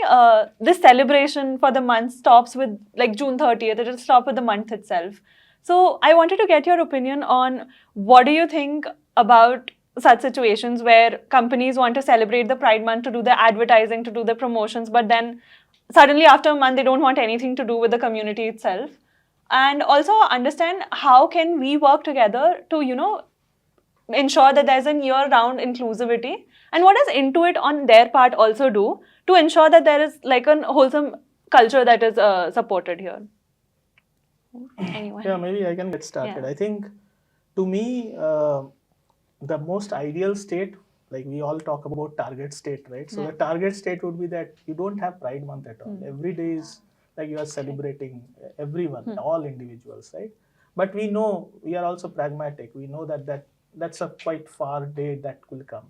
this celebration for the month stops with like June 30th, it will stop with the month itself. So, I wanted to get your opinion on what do you think about such situations where companies want to celebrate the Pride Month to do the advertising, to do the promotions, but then suddenly after a month they don't want anything to do with the community itself. and also understand how can we work together to, ensure that there's a year-round inclusivity, and what does Intuit on their part also do to ensure that there is like a wholesome culture that is supported here. Anyone? Yeah, maybe I can get started. Yeah. I think to me, the most ideal state, like we all talk about target state, right? So Yeah. the target state would be that you don't have Pride Month at all. Every day is like you are celebrating everyone, all individuals, right? But we know, we are also pragmatic. We know that's a quite far day that will come.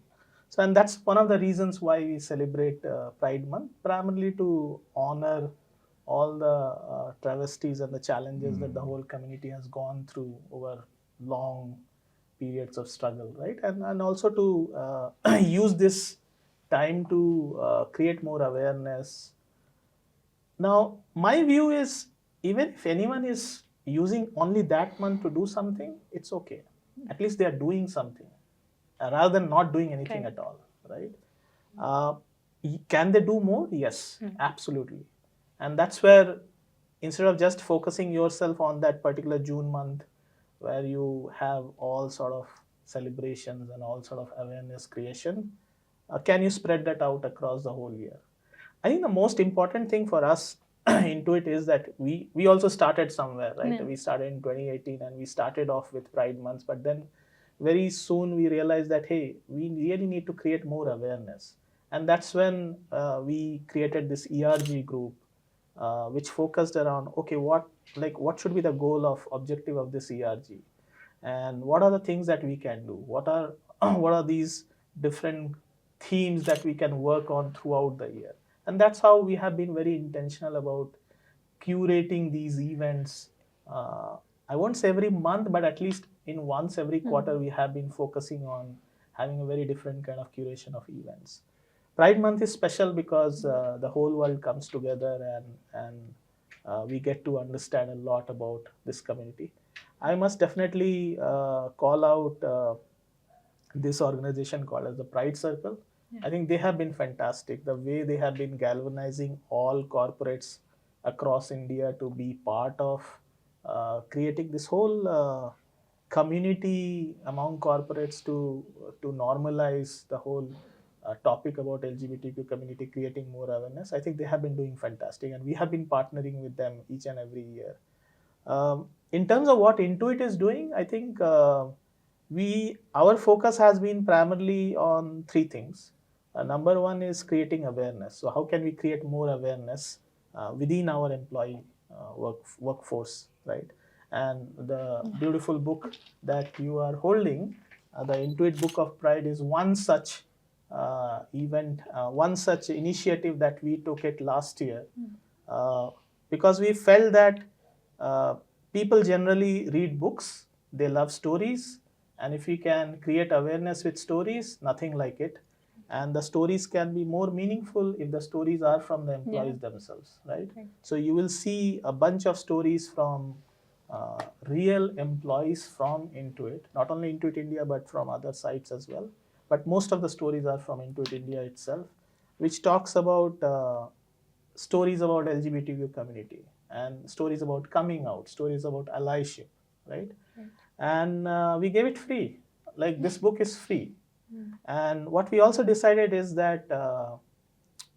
So, and that's one of the reasons why we celebrate Pride Month, primarily to honor all the travesties and the challenges that the whole community has gone through over long periods of struggle, right? And also to use this time to create more awareness. Now, my view is, even if anyone is using only that month to do something, it's okay. At least they are doing something rather than not doing anything at all, right? Can they do more? Yes, absolutely. And that's where, instead of just focusing yourself on that particular June month, where you have all sort of celebrations and all sort of awareness creation, can you spread that out across the whole year? I think the most important thing for us Intuit is that we also started somewhere, right? Yeah. We started in 2018 and we started off with Pride months, but then very soon we realized that, hey, we really need to create more awareness. And that's when we created this ERG group, which focused around, okay, what should be the goal of objective of this ERG, and what are the things that we can do? What are these different themes that we can work on throughout the year? And that's how we have been very intentional about curating these events. I won't say every month, but at least in once every quarter, we have been focusing on having a very different kind of curation of events. Pride Month is special because the whole world comes together and we get to understand a lot about this community. I must definitely call out this organization called as the Pride Circle. I think they have been fantastic. The way they have been galvanizing all corporates across India to be part of creating this whole community among corporates to normalize the whole topic about LGBTQ community, creating more awareness. I think they have been doing fantastic, and we have been partnering with them each and every year. In terms of what Intuit is doing, I think our focus has been primarily on three things. Number one is creating awareness. So how can we create more awareness within our employee workforce, right? And the beautiful book that you are holding, the Intuit Book of Pride, is one such event, one such initiative that we took it last year, because we felt that people generally read books, they love stories, and if we can create awareness with stories, nothing like it. And the stories can be more meaningful if the stories are from the employees themselves, right? So you will see a bunch of stories from real employees from Intuit, not only Intuit India, but from other sites as well. But most of the stories are from Intuit India itself, which talks about stories about LGBTQ community and stories about coming out, stories about allyship, right? And we gave it free. Like this book is free. And what we also decided is that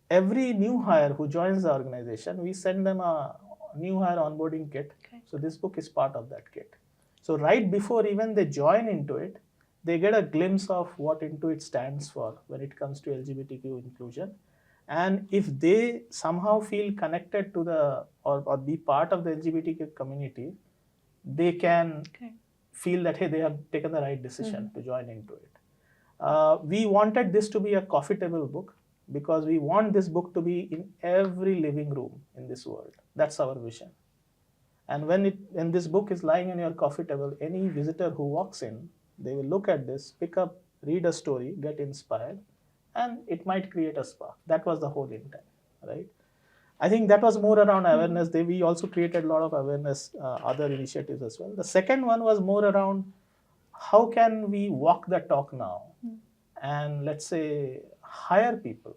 every new hire who joins the organization, we send them a new hire onboarding kit. So this book is part of that kit. So right before even they join Intuit, they get a glimpse of what Intuit stands for when it comes to LGBTQ inclusion. And if they somehow feel connected to or be part of the LGBTQ community, they can feel that, hey, they have taken the right decision to join Intuit. We wanted this to be a coffee table book because we want this book to be in every living room in this world. That's our vision. And when this book is lying on your coffee table, any visitor who walks in, they will look at this, pick up, read a story, get inspired, and it might create a spark. That was the whole intent, right? I think that was more around awareness. We also created a lot of awareness, other initiatives as well. The second one was more around how can we walk the talk now and let's say hire people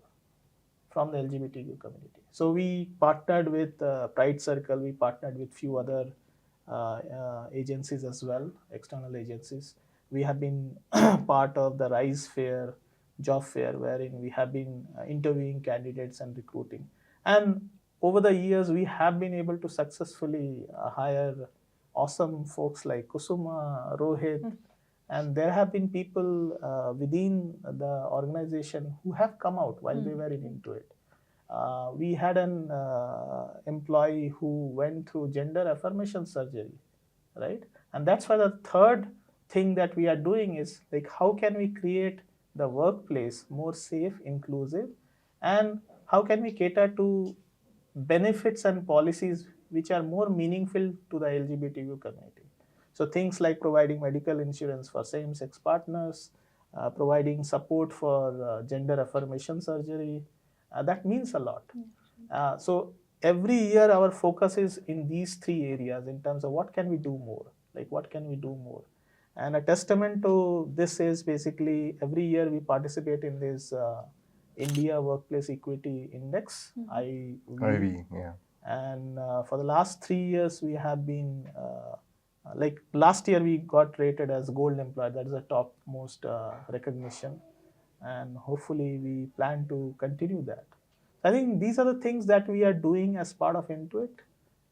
from the LGBTQ community. So we partnered with Pride Circle, we partnered with few other agencies as well, external agencies. We have been part of the RISE fair, job fair, wherein we have been interviewing candidates and recruiting. And over the years, we have been able to successfully hire awesome folks like Kusuma, Rohit, and there have been people within the organization who have come out while they were in Intuit. We had an employee who went through gender affirmation surgery, right? And that's why the third thing that we are doing is like, how can we create the workplace more safe, inclusive, and how can we cater to benefits and policies which are more meaningful to the LGBTQ community. So things like providing medical insurance for same-sex partners, providing support for gender affirmation surgery, that means a lot. So every year our focus is in these three areas in terms of what can we do more, like what can we do more. And a testament to this is basically every year we participate in this India Workplace Equity Index, IV, yeah. And for the last 3 years we have been like last year we got rated as gold employer. That is the topmost recognition, and hopefully we plan to continue that. I think these are the things that we are doing as part of Intuit.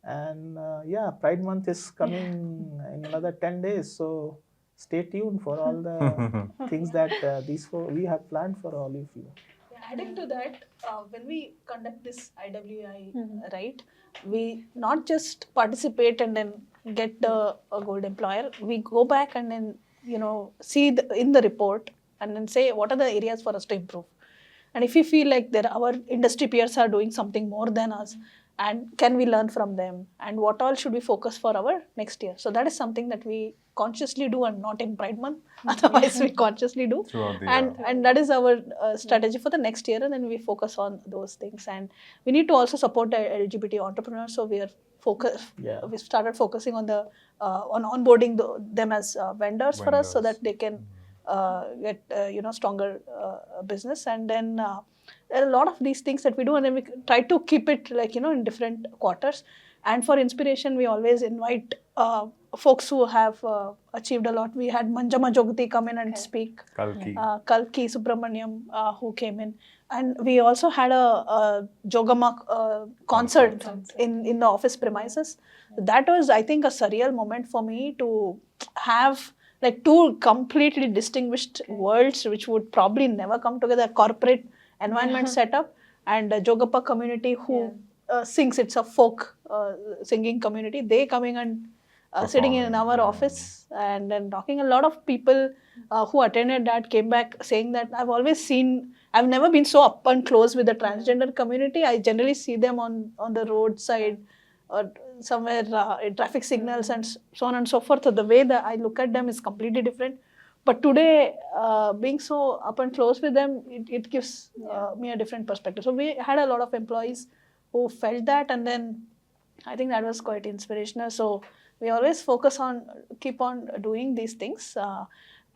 And yeah, Pride Month is coming in another 10 days, so stay tuned for all the things that we have planned for all of you. Adding to that, when we conduct this IWI, right, we not just participate and then get the gold employer. We go back and then see in the report and then say what are the areas for us to improve. And if we feel like our industry peers are doing something more than us, and can we learn from them, and what all should we focus for our next year. So that is something that we consciously do, and not in Pride Month. Otherwise, we consciously do. Throughout the And year. and that is our strategy for the next year, and then we focus on those things. And we need to also support the LGBT entrepreneurs. So we are we started focusing on the on onboarding them as vendors for us, so that they can get stronger business. And then there are a lot of these things that we do, and then we try to keep it like in different quarters. And for inspiration, we always invite folks who have achieved a lot. We had Manjama Jogati come in and speak. Kalki. Kalki Subramaniam who came in. And we also had a Jogama concert in the office premises. That was, I think, a surreal moment for me to have like two completely distinguished worlds which would probably never come together. Corporate environment setup and the Jogapa community who sings. It's a folk singing community. They coming and sitting in our office and then talking. A lot of people who attended that came back saying that I've never been so up and close with the transgender community. I generally see them on the roadside or somewhere in traffic signals and so on and so forth. So the way that I look at them is completely different. But today, being so up and close with them, it gives me a different perspective. So we had a lot of employees who felt that, and then I think that was quite inspirational. So we always keep on doing these things.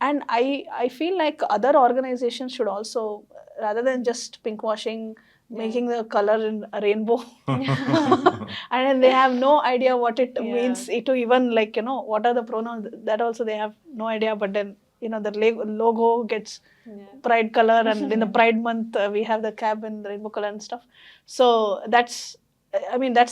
And I feel like other organizations should also, rather than just pinkwashing, making the color in a rainbow, and then they have no idea what it means to even what are the pronouns. That also they have no idea. But then the logo gets pride color, and in the Pride Month we have the cap in the rainbow color and stuff. So that's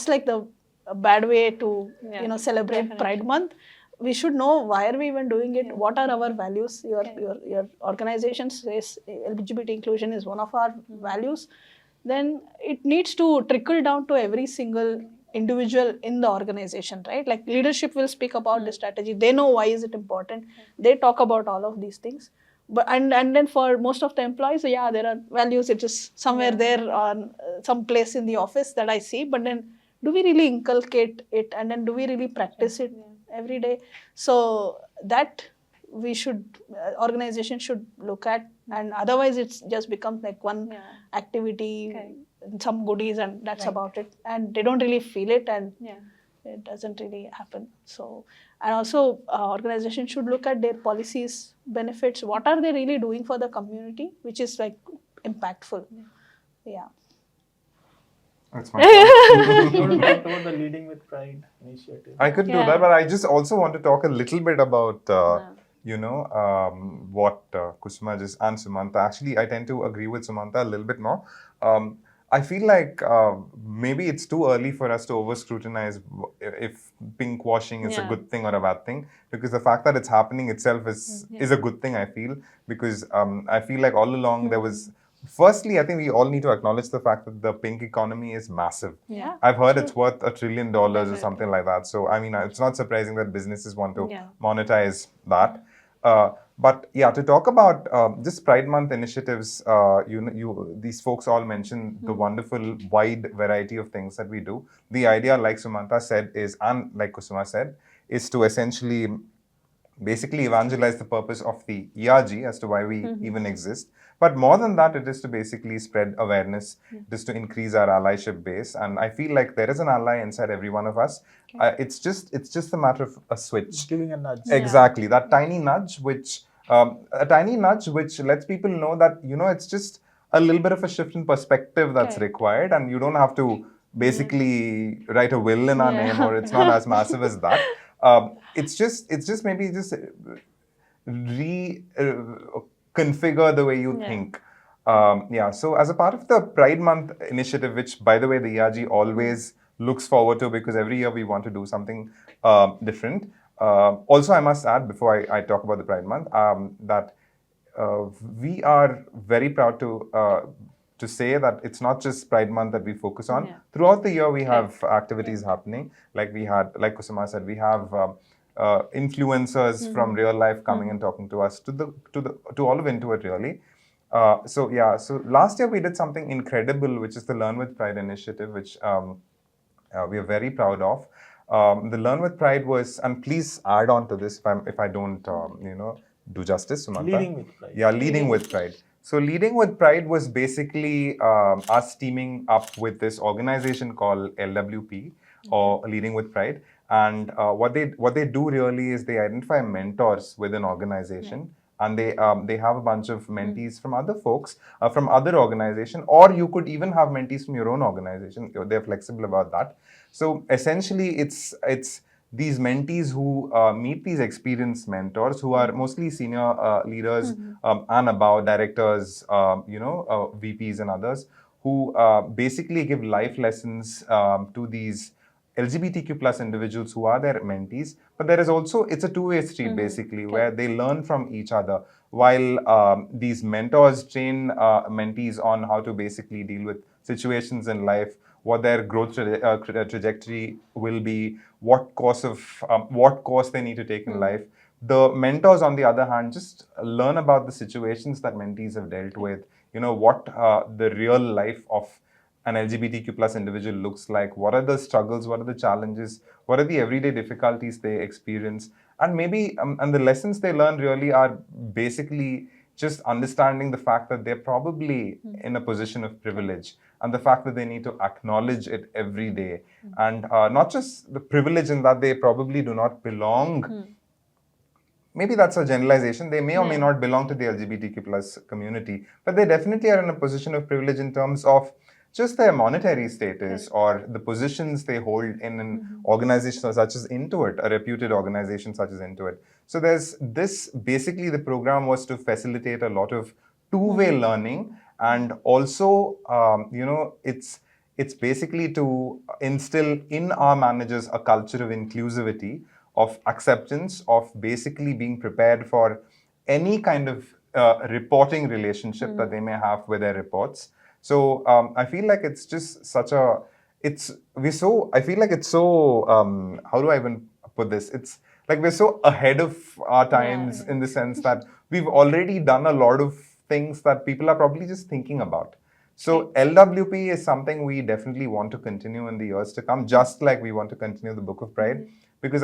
like the bad way to celebrate Pride Month. We should know why are we even doing it. What are our values? Your organization says LGBT inclusion is one of our values. Then it needs to trickle down to every single individual in the organization, right? Like leadership will speak about the strategy. They know why is it important. They talk about all of these things. But and then for most of the employees, there are values. It is somewhere there on some place in the office that I see. But then do we really inculcate it, and then do we really practice it every day? So that we should, organization should look at, and otherwise it's just becomes like one activity, some goodies, and that's about it. And they don't really feel it, and it doesn't really happen. So, and also organization should look at their policies, benefits. What are they really doing for the community, which is like impactful? That's my turn. You want to talk about the Leading with Pride initiative? I could do Yeah. that, but I just also want to talk a little bit about, what Kusuma just and Sumanta. Actually, I tend to agree with Sumanta a little bit more. I feel like maybe it's too early for us to over scrutinize if pinkwashing is a Yeah. good thing or a bad thing, because the fact that it's happening itself is a good thing, I feel, because I feel like all along there was. Firstly, I think we all need to acknowledge the fact that the pink economy is massive. Yeah. I've heard it's worth $1 trillion or Definitely. something like that. So, I mean, it's not surprising that businesses want to Yeah. monetize that. But yeah, to talk about just Pride Month initiatives, these folks all mentioned the wonderful wide variety of things that we do. The idea, like Sumanta said, and like Kusuma said, is to essentially basically evangelize the purpose of the ERG as to why we even exist. But more than that, it is to basically spread awareness, it is to increase our allyship base. And I feel like there is an ally inside every one of us. It's just a matter of a switch. Giving a nudge. Exactly, that tiny nudge, which lets people know that, it's just a little bit of a shift in perspective that's Correct. required, and you don't have to basically write a will in our Yeah. name, or it's not as massive as that. It's just maybe just reconfigure the way you Yeah. think. So as a part of the Pride Month initiative, which by the way the ERG always looks forward to, because every year we want to do something different. Also, I must add before I talk about the Pride Month that we are very proud to say that it's not just Pride Month that we focus on. Yeah. Throughout the year, we have activities happening. Like Kusuma said, we have influencers from real life coming and talking to us, to all of Intuit really. So last year we did something incredible, which is the Learn with Pride initiative, which we are very proud of. The Learn with Pride was, and please add on to this if I don't do justice, Sumanta. Leading with Pride. Yeah, Leading with Pride. So Leading with Pride was basically us teaming up with this organization called LWP, or Leading with Pride. And what they do really is they identify mentors within an organization. And they have a bunch of mentees from other folks, from other organization, or you could even have mentees from your own organization. They're flexible about that. So essentially, it's these mentees who meet these experienced mentors who are mostly senior leaders and above, directors, VPs and others, who basically give life lessons to these LGBTQ plus individuals who are their mentees. But there is also, it's a two-way street basically, where they learn from each other, while these mentors train mentees on how to basically deal with situations in life, what their growth trajectory will be, what course they need to take in life. The mentors, on the other hand, just learn about the situations that mentees have dealt with, what the real life of an LGBTQ plus individual looks like, what are the struggles, what are the challenges, what are the everyday difficulties they experience, and maybe and the lessons they learn really are basically just understanding the fact that they're probably in a position of privilege, and the fact that they need to acknowledge it every day, and not just the privilege in that they probably do not belong. Maybe that's a generalization. They may or may not belong to the LGBTQ plus community, but they definitely are in a position of privilege in terms of just their monetary status or the positions they hold in an organization such as Intuit, a reputed organization such as Intuit. So there's this, basically the program was to facilitate a lot of two-way learning, and also, it's basically to instill in our managers a culture of inclusivity, of acceptance, of basically being prepared for any kind of reporting relationship that they may have with their reports. So I feel like it's just such a, I feel like it's so, how do I even put this? It's like we're so ahead of our times in the sense that we've already done a lot of things that people are probably just thinking about. So LWP is something we definitely want to continue in the years to come, just like we want to continue the Book of Pride, because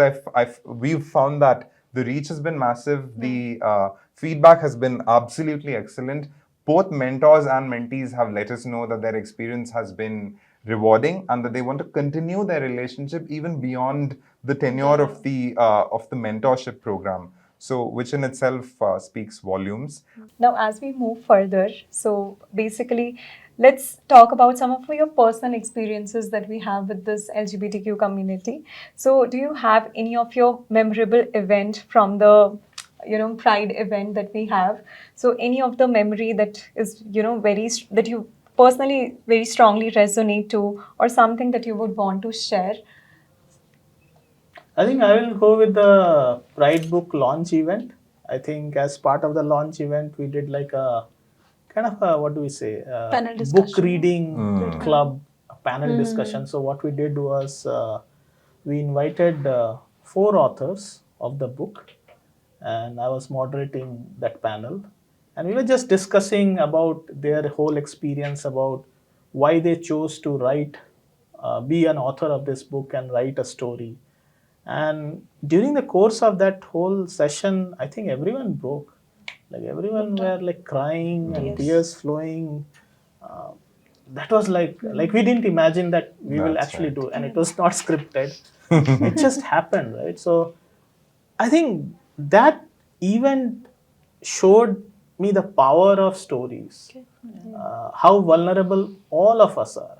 we've found that the reach has been massive, the feedback has been absolutely excellent. Both mentors and mentees have let us know that their experience has been rewarding and that they want to continue their relationship even beyond the tenure of the mentorship program. So, which in itself speaks volumes. Now, as we move further, so basically, let's talk about some of your personal experiences that we have with this LGBTQ community. So, do you have any of your memorable event from the Pride event that we have? So, any of the memory that is that you personally very strongly resonate to, or something that you would want to share? I think I will go with the Pride book launch event. I think as part of the launch event, we did like a kind of a, what do we say, Panel book discussion. reading club, a panel discussion. So what we did was we invited 4 authors of the book, and I was moderating that panel. And we were just discussing about their whole experience, about why they chose to write, be an author of this book and write a story. And during the course of that whole session, I think everyone broke. Like everyone were like crying and tears flowing. That was like we didn't imagine that we will That's actually right. do, and it was not scripted. It just happened, right? So I think that event showed me the power of stories, how vulnerable all of us are,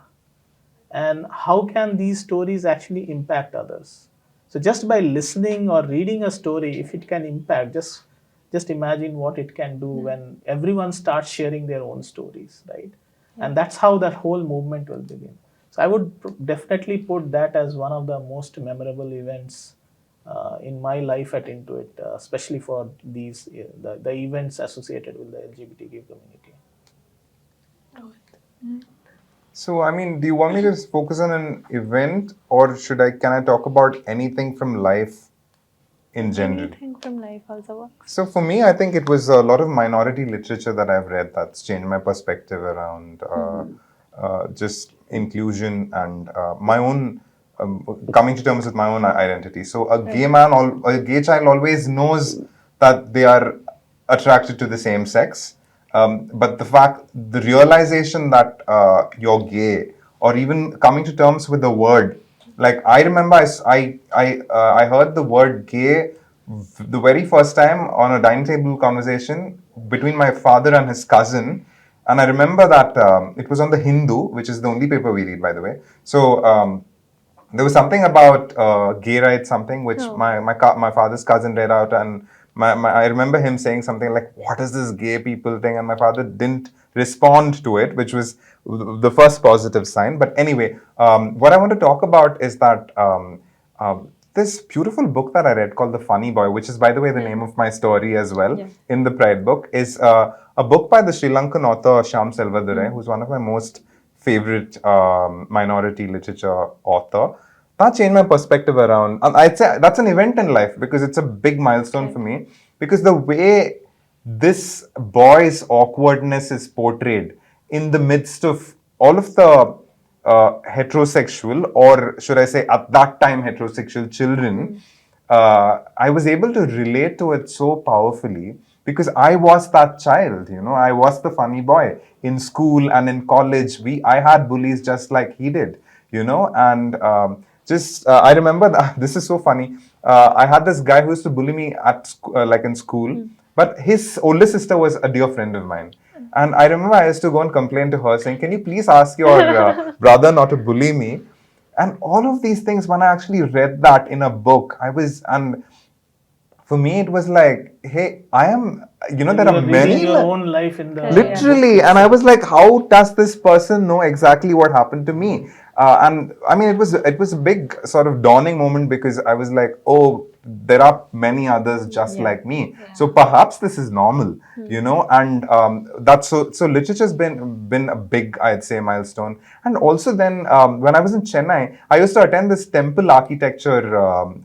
and how can these stories actually impact others. So just by listening or reading a story, if it can impact, just imagine what it can do when everyone starts sharing their own stories, right? And that's how that whole movement will begin. So I would definitely put that as one of the most memorable events in my life at Intuit, especially for these the events associated with the LGBTQ community. So, I mean, do you want me to focus on an event, or can I talk about anything from life in general? Anything from life also works. So for me, I think it was a lot of minority literature that I've read that's changed my perspective around just inclusion and my own coming to terms with my own identity. So a gay man or a gay child always knows that they are attracted to the same sex, but the realization that you're gay, or even coming to terms with the word. Like I remember, I heard the word gay the very first time on a dining table conversation between my father and his cousin. And I remember that it was on the Hindu, which is the only paper we read, by the way. So there was something about gay rights, something which my father's cousin read out, and I remember him saying something like, "What is this gay people thing?" And my father didn't respond to it, which was the first positive sign. But anyway, what I want to talk about is that this beautiful book that I read called The Funny Boy, which is, by the way, the name of my story as well in the Pride book, is a book by the Sri Lankan author Shyam Selvadurai, who's one of my most favorite minority literature author. That changed my perspective around, and I'd say that's an event in life because it's a big milestone for me, because the way this boy's awkwardness is portrayed in the midst of all of the heterosexual, or should I say at that time heterosexual children, I was able to relate to it so powerfully because I was that child, I was the funny boy in school and in college. I had bullies just like he did, and I remember that this is so funny. I had this guy who used to bully me at like in school, but his older sister was a dear friend of mine. And I remember I used to go and complain to her saying, "Can you please ask your brother not to bully me?" And all of these things, when I actually read that in a book, and for me, it was like, hey, I am, there are many. Your own life in the Literally, book and I itself. was like, how does this person know exactly what happened to me? And I mean, it was a big sort of dawning moment because I was like, oh, there are many others just like me. So perhaps this is normal, and that's so literature's been a big, I'd say, milestone. And also then when I was in Chennai, I used to attend this temple architecture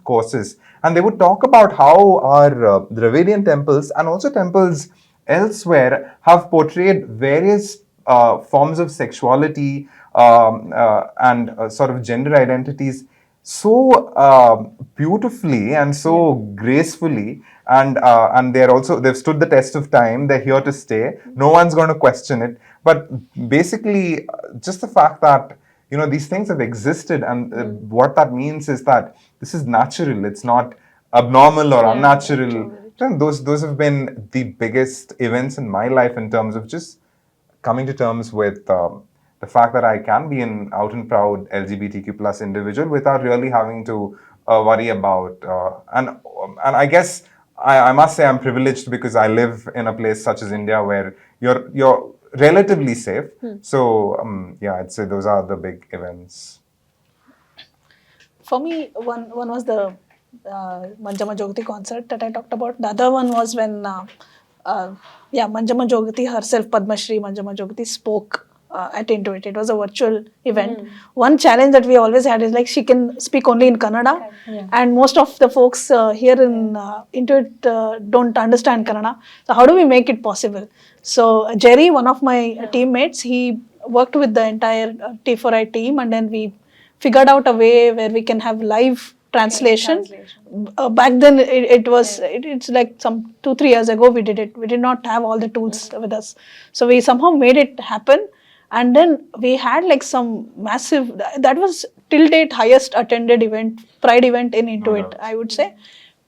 courses, and they would talk about how our Dravidian temples and also temples elsewhere have portrayed various forms of sexuality and sort of gender identities so beautifully and so gracefully, and they've stood the test of time. They're here to stay. No one's going to question it. But basically, just the fact that these things have existed, and what that means is that this is natural. It's not abnormal or unnatural. And those have been the biggest events in my life in terms of just coming to terms with the fact that I can be an out and proud LGBTQ plus individual without really having to worry about and I guess I must say I'm privileged because I live in a place such as India where you're relatively safe. So yeah, I'd say those are the big events. For me, one was the Manjama Jogati concert that I talked about. The other one was when, Manjama Jogati herself, Padma Shri Manjama Jogati, spoke at Intuit. It was a virtual event. One challenge that we always had is like she can speak only in Kannada, and most of the folks here in Intuit don't understand Kannada. So how do we make it possible? So Jerry, one of my teammates, he worked with the entire T4I team, and then we figured out a way where we can have live translation. Back then, it's like some 2-3 years ago we did it. We did not have all the tools with us, so we somehow made it happen. And then we had like some massive. That was till date highest attended event, Pride event in Intuit. I would say.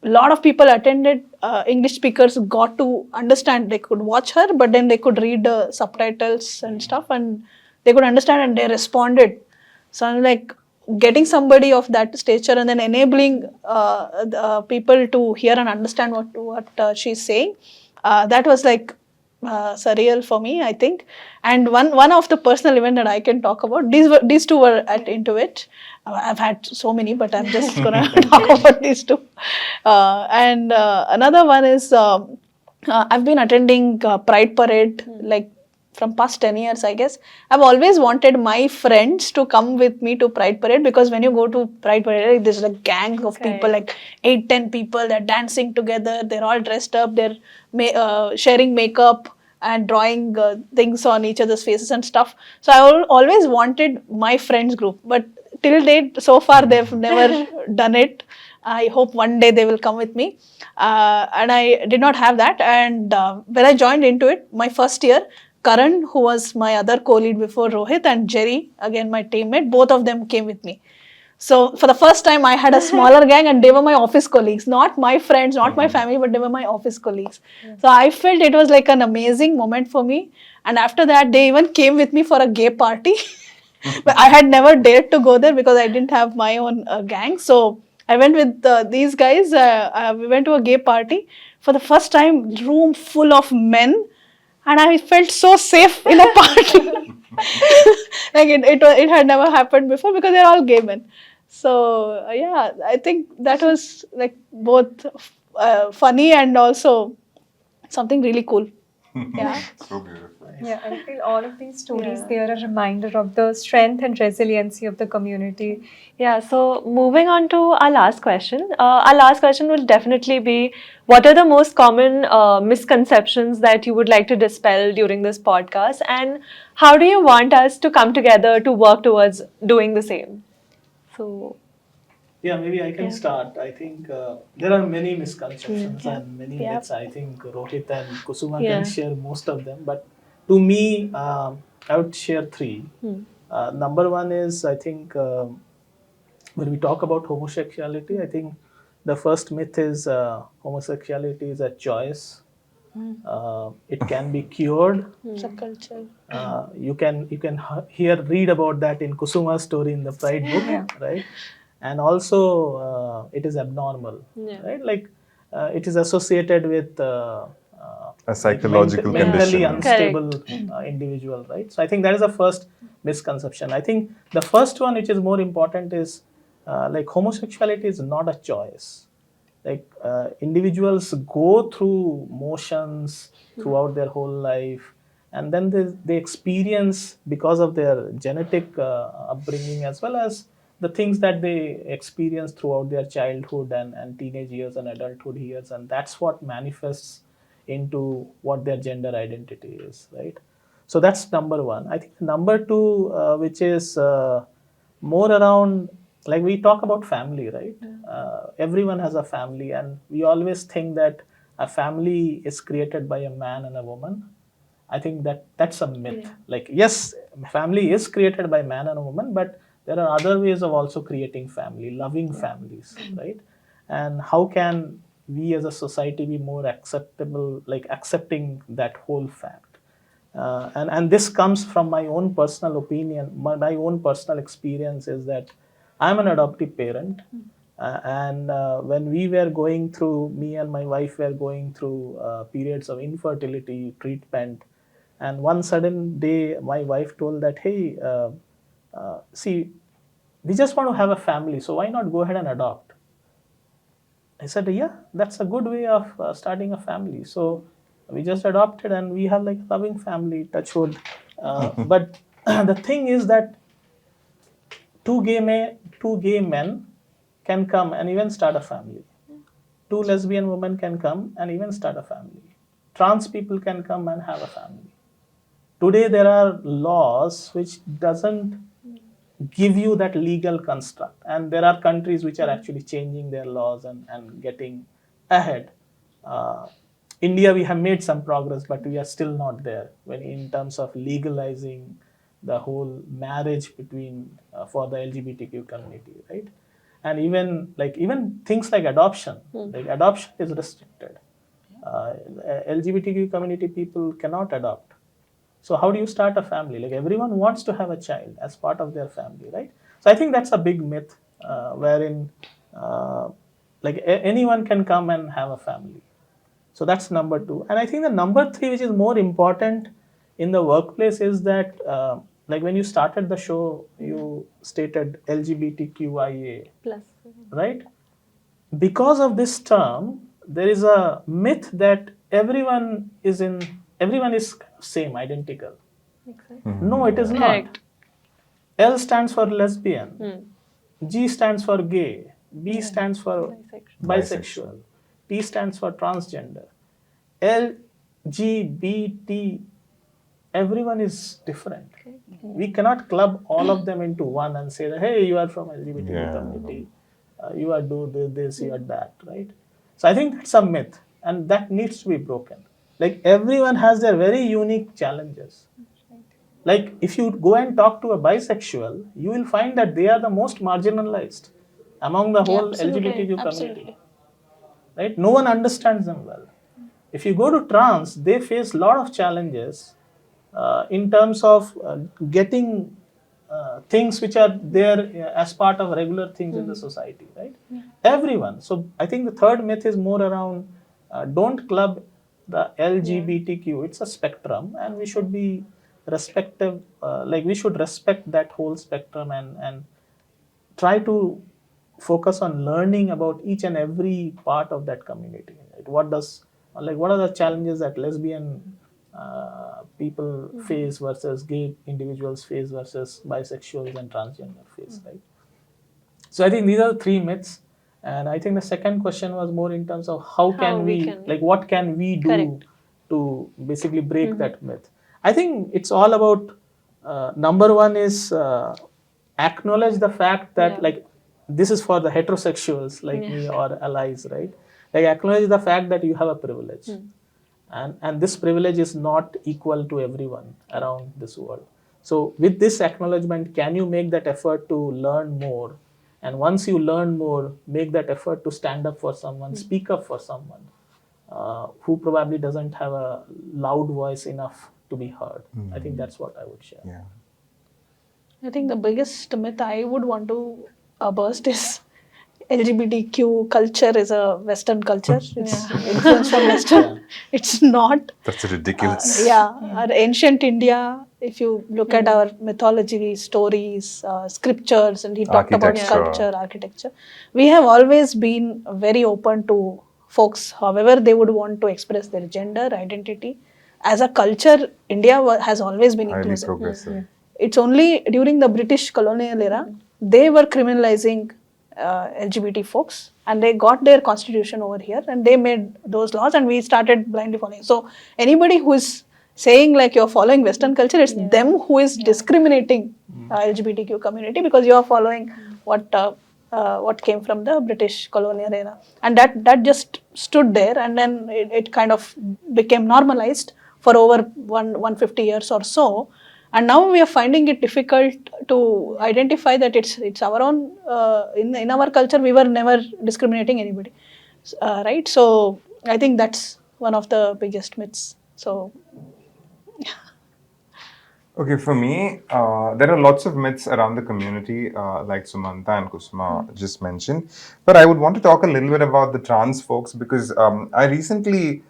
A lot of people attended. English speakers got to understand. They could watch her, but then they could read the subtitles and stuff, and they could understand and they responded. So I'm like getting somebody of that stature and then enabling people to hear and understand what she's saying. That was like surreal for me, I think. And one of the personal event that I can talk about. These two were at Intuit. I've had so many, but I'm just gonna talk about these two. And another one is I've been attending Pride Parade like from past 10 years, I guess. I've always wanted my friends to come with me to Pride Parade, because when you go to Pride Parade, there's a gang of people, like 8-10 people, they're dancing together, they're all dressed up, they're sharing makeup and drawing things on each other's faces and stuff. So I always wanted my friends group, but till date, so far, they've never done it. I hope one day they will come with me. And I did not have that. And when I joined Intuit, my first year, Karan, who was my other co-lead before Rohit, and Jerry, again my teammate, both of them came with me. So for the first time, I had a smaller gang, and they were my office colleagues, not my friends, not my family, but they were my office colleagues. So I felt it was like an amazing moment for me. And after that, they even came with me for a gay party. But I had never dared to go there because I didn't have my own gang. So I went with these guys. We went to a gay party. For the first time, room full of men. And I felt so safe in a party. Like it had never happened before because they're all gay men. So yeah, I think that was like both funny and also something really cool. Yeah. So beautiful. Yeah, I feel all of these stories, they are a reminder of the strength and resiliency of the community. Yeah, so moving on to our last question. Our last question will definitely be, what are the most common misconceptions that you would like to dispel during this podcast? And how do you want us to come together to work towards doing the same? So, Yeah, maybe I can start. I think there are many misconceptions and many myths. I think Rohit and Kusuma can share most of them. But to me, I would share three. Number one is, I think, when we talk about homosexuality, I think the first myth is homosexuality is a choice. It can be cured. It's a culture. You can read about that in Kusuma's story in the Pride book, right? And also it is abnormal, right? Like it is associated with A psychological mentally condition. unstable individual, right? So I think that is the first misconception. I think the first one, which is more important, is like homosexuality is not a choice. Like individuals go through motions throughout their whole life, and then they experience, because of their genetic upbringing as well as the things that they experience throughout their childhood and teenage years and adulthood years, and that's what manifests into what their gender identity is, right? So that's number one. I think number two, which is more around, like we talk about family, right? Everyone has a family, and we always think that a family is created by a man and a woman. I think that's a myth. Like, yes, family is created by man and a woman, but there are other ways of also creating family, loving families, right? And how can we as a society be more acceptable, like accepting that whole fact. And this comes from my own personal opinion. My own personal experience is that I'm an adoptive parent. And when we were going through, me and my wife were going through periods of infertility treatment. And one sudden day, my wife told that, hey, see, we just want to have a family, so why not go ahead and adopt? I said, yeah, that's a good way of starting a family. So we just adopted and we have like a loving family, touch wood. But the thing is that two gay men can come and even start a family. Two lesbian women can come and even start a family. Trans people can come and have a family. Today there are laws which doesn't give you that legal construct, and there are countries which are actually changing their laws and getting ahead. India, we have made some progress, but we are still not there when in terms of legalizing the whole marriage between for the LGBTQ community, right? And even things like adoption, like adoption is restricted. LGBTQ community people cannot adopt. So how do you start a family? Like everyone wants to have a child as part of their family, right? So I think that's a big myth wherein anyone can come and have a family. So that's number two. And I think the number three, which is more important in the workplace, is that like when you started the show, you stated LGBTQIA, Plus. right? Because of this term, there is a myth that everyone is same, identical. No, it is not. Correct. L stands for lesbian, G stands for gay, B stands for bisexual, T stands for transgender. LGBT, everyone is different. We cannot club all of them into one and say that, hey, you are from LGBT community, you are do this, you are that, right? So I think that's a myth, and that needs to be broken. Like everyone has their very unique challenges. Like if you go and talk to a bisexual, you will find that they are the most marginalized among the whole LGBTQ community. Right? No one understands them well. If you go to trans, they face a lot of challenges in terms of getting things which are there as part of regular things in the society, right? Everyone. So I think the third myth is more around don't club the LGBTQ. It's a spectrum, and we should be respective. We should respect that whole spectrum and try to focus on learning about each and every part of that community. Right? What are the challenges that lesbian people face versus gay individuals face versus bisexuals and transgender face, right? So I think these are the three myths, and I think the second question was more in terms of how can we what can we do Correct. to basically break that myth. I think it's all about number one is acknowledge the fact that this is for the heterosexuals like me or allies, right? Like acknowledge the fact that you have a privilege. And this privilege is not equal to everyone around this world. So with this acknowledgement, can you make that effort to learn more? And once you learn more, make that effort to stand up for someone, speak up for someone who probably doesn't have a loud voice enough to be heard. I think that's what I would share. Yeah. I think the biggest myth I would want to burst is LGBTQ culture is a Western culture. It's influenced from Western. It's not. That's ridiculous. Our ancient India, if you look at our mythology, stories, scriptures, and he talked about sculpture, architecture, we have always been very open to folks, however they would want to express their gender identity. As a culture, India has always been Highly inclusive. progressive. It's only during the British colonial era, they were criminalizing LGBT folks, and they got their constitution over here and they made those laws, and we started blindly following. So anybody who is saying like you're following Western culture, it's them who is discriminating LGBTQ community because you are following what came from the British colonial era, and that just stood there, and then it kind of became normalized for over 150 years or so. And now we are finding it difficult to identify that it's our own, in our culture, we were never discriminating anybody. right? So I think that's one of the biggest myths. So Okay, for me, there are lots of myths around the community, like Sumanta and Kusuma just mentioned. But I would want to talk a little bit about the trans folks because I recently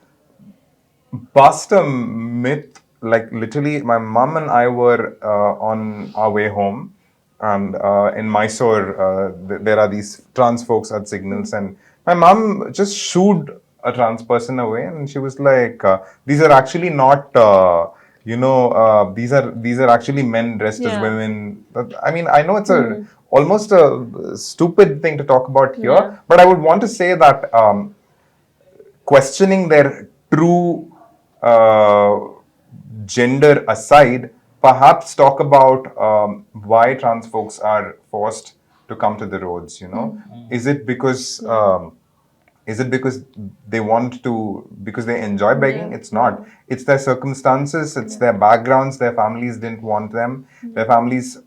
bust a myth. Like literally, my mom and I were on our way home, and in Mysore, there are these trans folks at Signals, and my mom just shooed a trans person away, and she was like, "These are actually not." These are actually men dressed as Yeah. women. I mean, I know it's a almost a stupid thing to talk about here, Yeah. but I would want to say that questioning their true gender aside, perhaps talk about why trans folks are forced to come to the roads. Is it because they want to, because they enjoy begging? It's not. It's their circumstances, it's their backgrounds. Their families didn't want them. Their families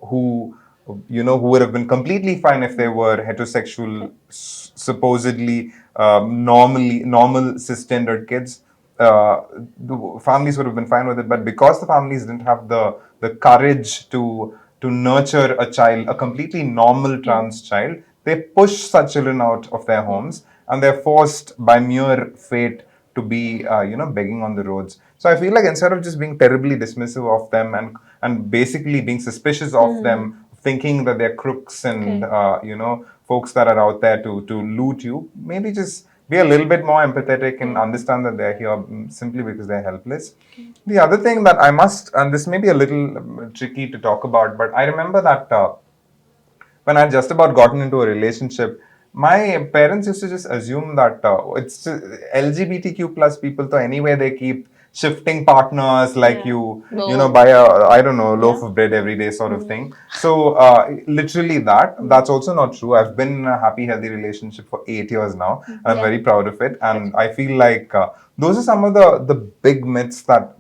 who would have been completely fine if they were heterosexual, supposedly normal cisgendered kids. The families would have been fine with it, but because the families didn't have the courage to nurture a child, a completely normal trans child, they push such children out of their homes, and they're forced by mere fate to be begging on the roads. So I feel like instead of just being terribly dismissive of them and basically being suspicious of them, thinking that they're crooks and folks that are out there to loot you, maybe just be a little bit more empathetic and understand that they're here simply because they're helpless. The other thing that I must, and this may be a little tricky to talk about, but I remember that when I just about gotten into a relationship, my parents used to just assume that it's just LGBTQ plus people. So anyway, they keep shifting partners like buy a, I don't know, loaf of bread every day sort of thing. So literally that's also not true. I've been in a happy, healthy relationship for 8 years now, and I'm very proud of it. And I feel like those are some of the big myths that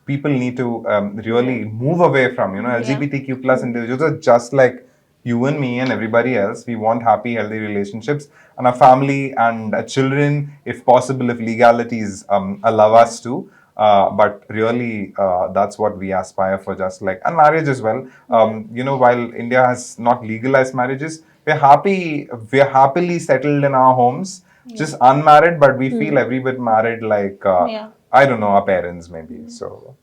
people need to really move away from. LGBTQ plus individuals are just like you and me and everybody else. We want happy, healthy relationships and a family and children, if possible, if legalities allow us to. But really, that's what we aspire for, just like, and marriage as well. While India has not legalized marriages, we're happily settled in our homes, just unmarried, but we feel every bit married, like yeah. I don't know, our parents maybe. So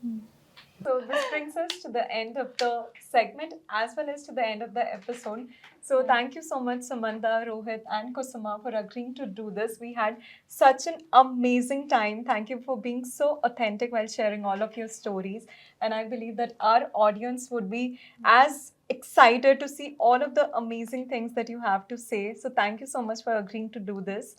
So this brings us to the end of the segment as well as to the end of the episode. So thank you so much, Sumanta, Rohit, and Kusuma for agreeing to do this. We had such an amazing time. Thank you for being so authentic while sharing all of your stories. And I believe that our audience would be as excited to see all of the amazing things that you have to say. So thank you so much for agreeing to do this.